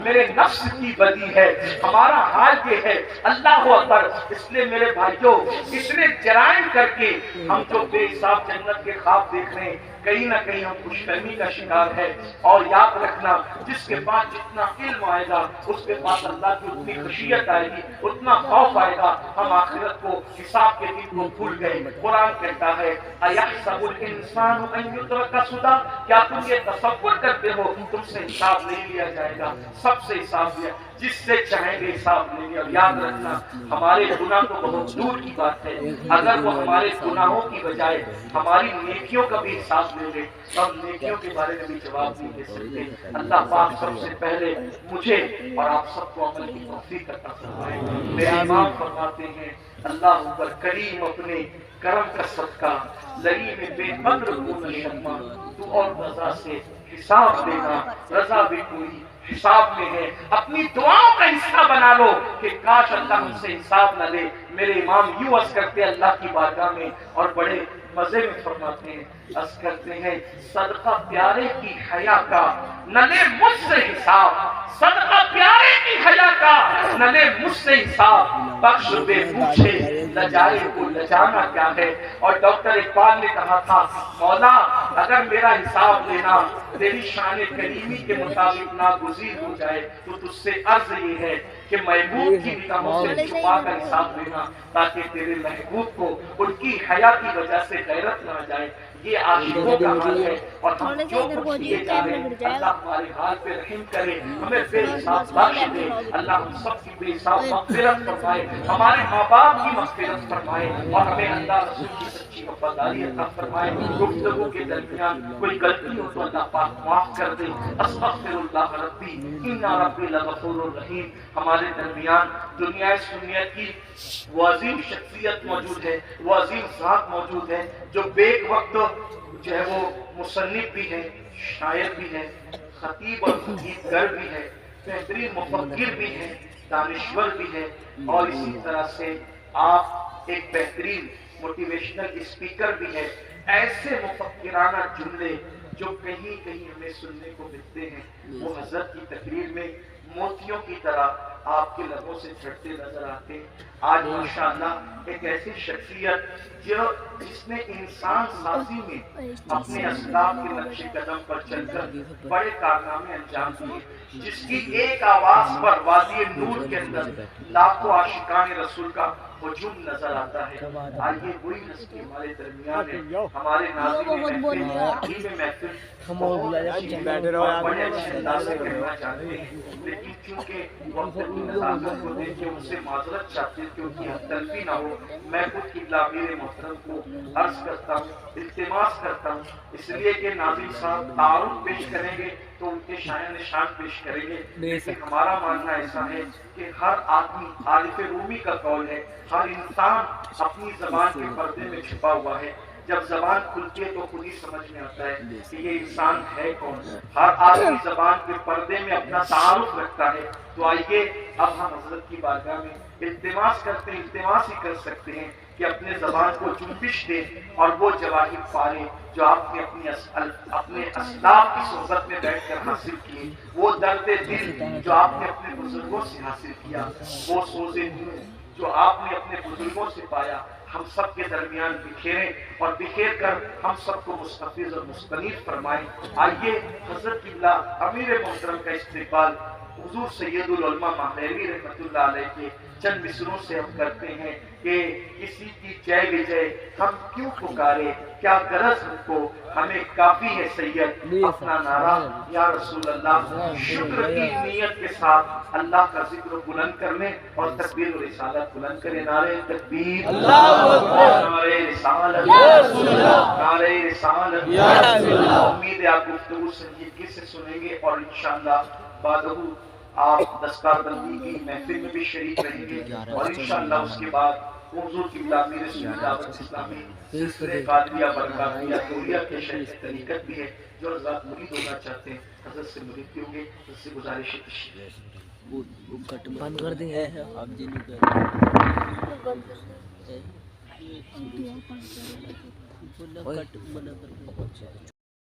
میرے نفس کی بدی ہے۔ ہمارا حال یہ ہے اللہ اکبر۔ اس لیے میرے بھائیوں اتنے جرائم کر کے ہم جو بے حساب جنت کے خواب دیکھ رہے ہیں کہیں نہ کہیں ہم خوش فہمی کا شکار ہے۔ اور یاد رکھنا جس کے پاس جتنا علم آئے گا اس کے پاس اللہ کی اتنی خشیت آئے گی، اتنا خوف آئے گا۔ ہم آخرت کو حساب کے دن کو بھول گئے۔ قرآن کہتا ہے اَيَحْسَبُ الْإِنسَانُ أَن يُتْرَكَ سُدًى، کیا تم یہ تصور کرتے ہو تم سے حساب نہیں لیا جائے گا؟ سب سے حساب لیا، جس سے چاہیں گے حساب لیں گے۔ اور یاد رکھنا ہمارے گناہ تو بہت دور کی بات ہے، اگر وہ ہمارے گناہوں کی بجائے ہماری نیکیوں کا بھی حساب لیں گے تو ہم نیکیوں کے بارے میں بھی جواب نہیں دے سکتے۔ اللہ پاک سب سے پہلے مجھے اور آپ سب کو عمل کی توفیق عطا فرمائے۔ میرے امام فرماتے ہیں اللہ اوپر کریم اپنے کرم کا صدقہ لئی میں بے قدر کو نشما، تو اور رضا سے حساب دینا، رضا بھی کوئی حساب میں ہے۔ اپنی دعاؤں کا حصہ بنا لو کہ کاش اللہ ہم سے حساب نہ لے۔ میرے امام یوں عرض کرتے اللہ کی بارگاہ میں اور بڑے مزے میں فرماتے ہیں، عرض کرتے ہیں صدقہ پیارے کی حیا کا نہ لے مجھ سے حساب، صدقہ پیارے کی حیا کا نہ لے مجھ سے حساب، بخش بے پوچھے لجائے کو لجانا کیا ہے۔ اور ڈاکٹر اقبال نے کہا تھا مولا اگر میرا حساب لینا تیری شان کریمی کے مطابق ناگزیر ہو جائے تو تجھ سے عرض یہ ہے کہ محبوب کی نگاہوں سے چھپا کر حساب لینا تاکہ تیرے محبوب کو ان کی حیا کی وجہ سے غیرت نہ آ جائے۔
یہ عاشقوں کا حال ہے، اور ہم جو کچھ کیے جا رہے ہیں اللہ ہمارے حال پہ رحم کرے، ہمیں بے حساب بخش دے، اللہ ہم سب کی بے حساب مغفرت فرمائے، ہمارے ماں باپ کی مغفرت فرمائے، اور ہمیں اللہ رسول کی سچی وفاداری عطا فرمائے۔ گفتگو کے درمیان کوئی غلطی ہو تو اللہ پاک معاف کر دے۔ استغفر اللہ ربی ان ربی لغفور الرحیم۔ ہمارے درمیان دنیا سنیت کی وہ عظیم شخصیت موجود ہے، وہ عظیم ذات موجود ہے جو بیک وقت جو ہے وہ مصنف بھی ہے، شاعر بھی ہے، خطیب اور گیت گر بھی ہے، بہترین مفکر بھی ہے، دانشور بھی ہے، اور اسی طرح سے آپ ایک بہترین موٹیویشنل اسپیکر بھی ہے۔ ایسے مفکرانہ جملے جو کہیں کہیں ہمیں سننے کو ملتے ہیں وہ حضرت کی تقریر میں موتیوں کی طرح آپ کے لبوں سے جھڑتے نظر آتے ہیں۔ آج ماشاءاللہ ایک ایسی شخصیت جس نے انسان سازی میں اپنے اسلاف کے نقش قدم پر چل کر بڑے کارنامے انجام دیے، جس کی ایک آواز پر وادی نور کے اندر لاکھوں عاشقان رسول کا ہجوم نظر آتا ہے۔ آئیے وہی ہستی ہمارے درمیان ہے، ہمارے ناظرین محفل بڑے اچھے انداز سے کہنا چاہتے ہیں، لیکن چونکہ وقت کی نزاکت کو دیکھ کے ان سے معذرت چاہتے ہیں کہ ان کی حد تلفی نہ ہو، میں خود قبلہ امیر محترم کو عرض کرتا ہوں، التماس کرتا ہوں، اس لیے کہ ناظرین صاحب تعارف پیش کریں گے تو ان کے شایان نشان پیش کریں گے، لیکن ہمارا ماننا ایسا ہے کہ ہر آدمی عارف رومی کا قول ہے، ہر انسان اپنی زبان کے پردے میں چھپا ہوا ہے، جب زبان کھلتی ہے تو خود ہی سمجھ میں آتا ہے کہ یہ انسان ہے کون۔ ہر آدمی زبان کے پردے میں اپنا تعارف رکھتا ہے۔ تو آئیے اب ہم حضرت کی بارگاہ میں التماس کرتے ہیں، التماس ہی کر سکتے ہیں کہ اپنے زبان کو جنبش دیں اور وہ جواہر پارے جو آپ نے اپنے اسلاف کی صحبت میں بیٹھ کر حاصل کیے، وہ درد دل جو آپ نے اپنے بزرگوں سے حاصل کیا، وہ سوز دل جو آپ نے اپنے بزرگوں سے پایا، ہم سب کے درمیان بکھیریں اور بکھیر کر ہم سب کو مستفیض اور مستنیر فرمائیں۔ آئیے حضرت قبلہ امیر محترم کا استقبال حضور سید العلماء ماہدوی رحمۃ اللہ علیہ کے چند مصروں سے ہم کرتے ہیں کہ کسی کی جے وجے ہم کیوں پکارے، کیا غرض ہم کو، ہمیں کافی ہے سید اپنا نعرہ یا رسول اللہ۔ شکر کی نیت کے ساتھ اللہ کا ذکر بلند کرنے اور تکبیر و رسالت بلند کرے۔ نعرہ تکبیر، نعرہ رسالت، نعرہ رسالت۔ امید ہے آپ گفتگو سنجیدگی سے سنیں گے اور انشاءاللہ بعد آپ دستار بندی کی محفل میں بھی شریک رہیں گے، اور انشاءاللہ اس کے بعد حضور قبلہ امیر سنت دعوت اسلامی سلسلہ قادریہ برکاتیہ دوریہ کے شیخ طریقت بھی ہے، جو حضرات مرید ہونا چاہتے ہیں حضرت سے مرید بھی ہوں گے، حضرت سے گزارش ہے تشریف
بند کر دیں آپ جی نہیں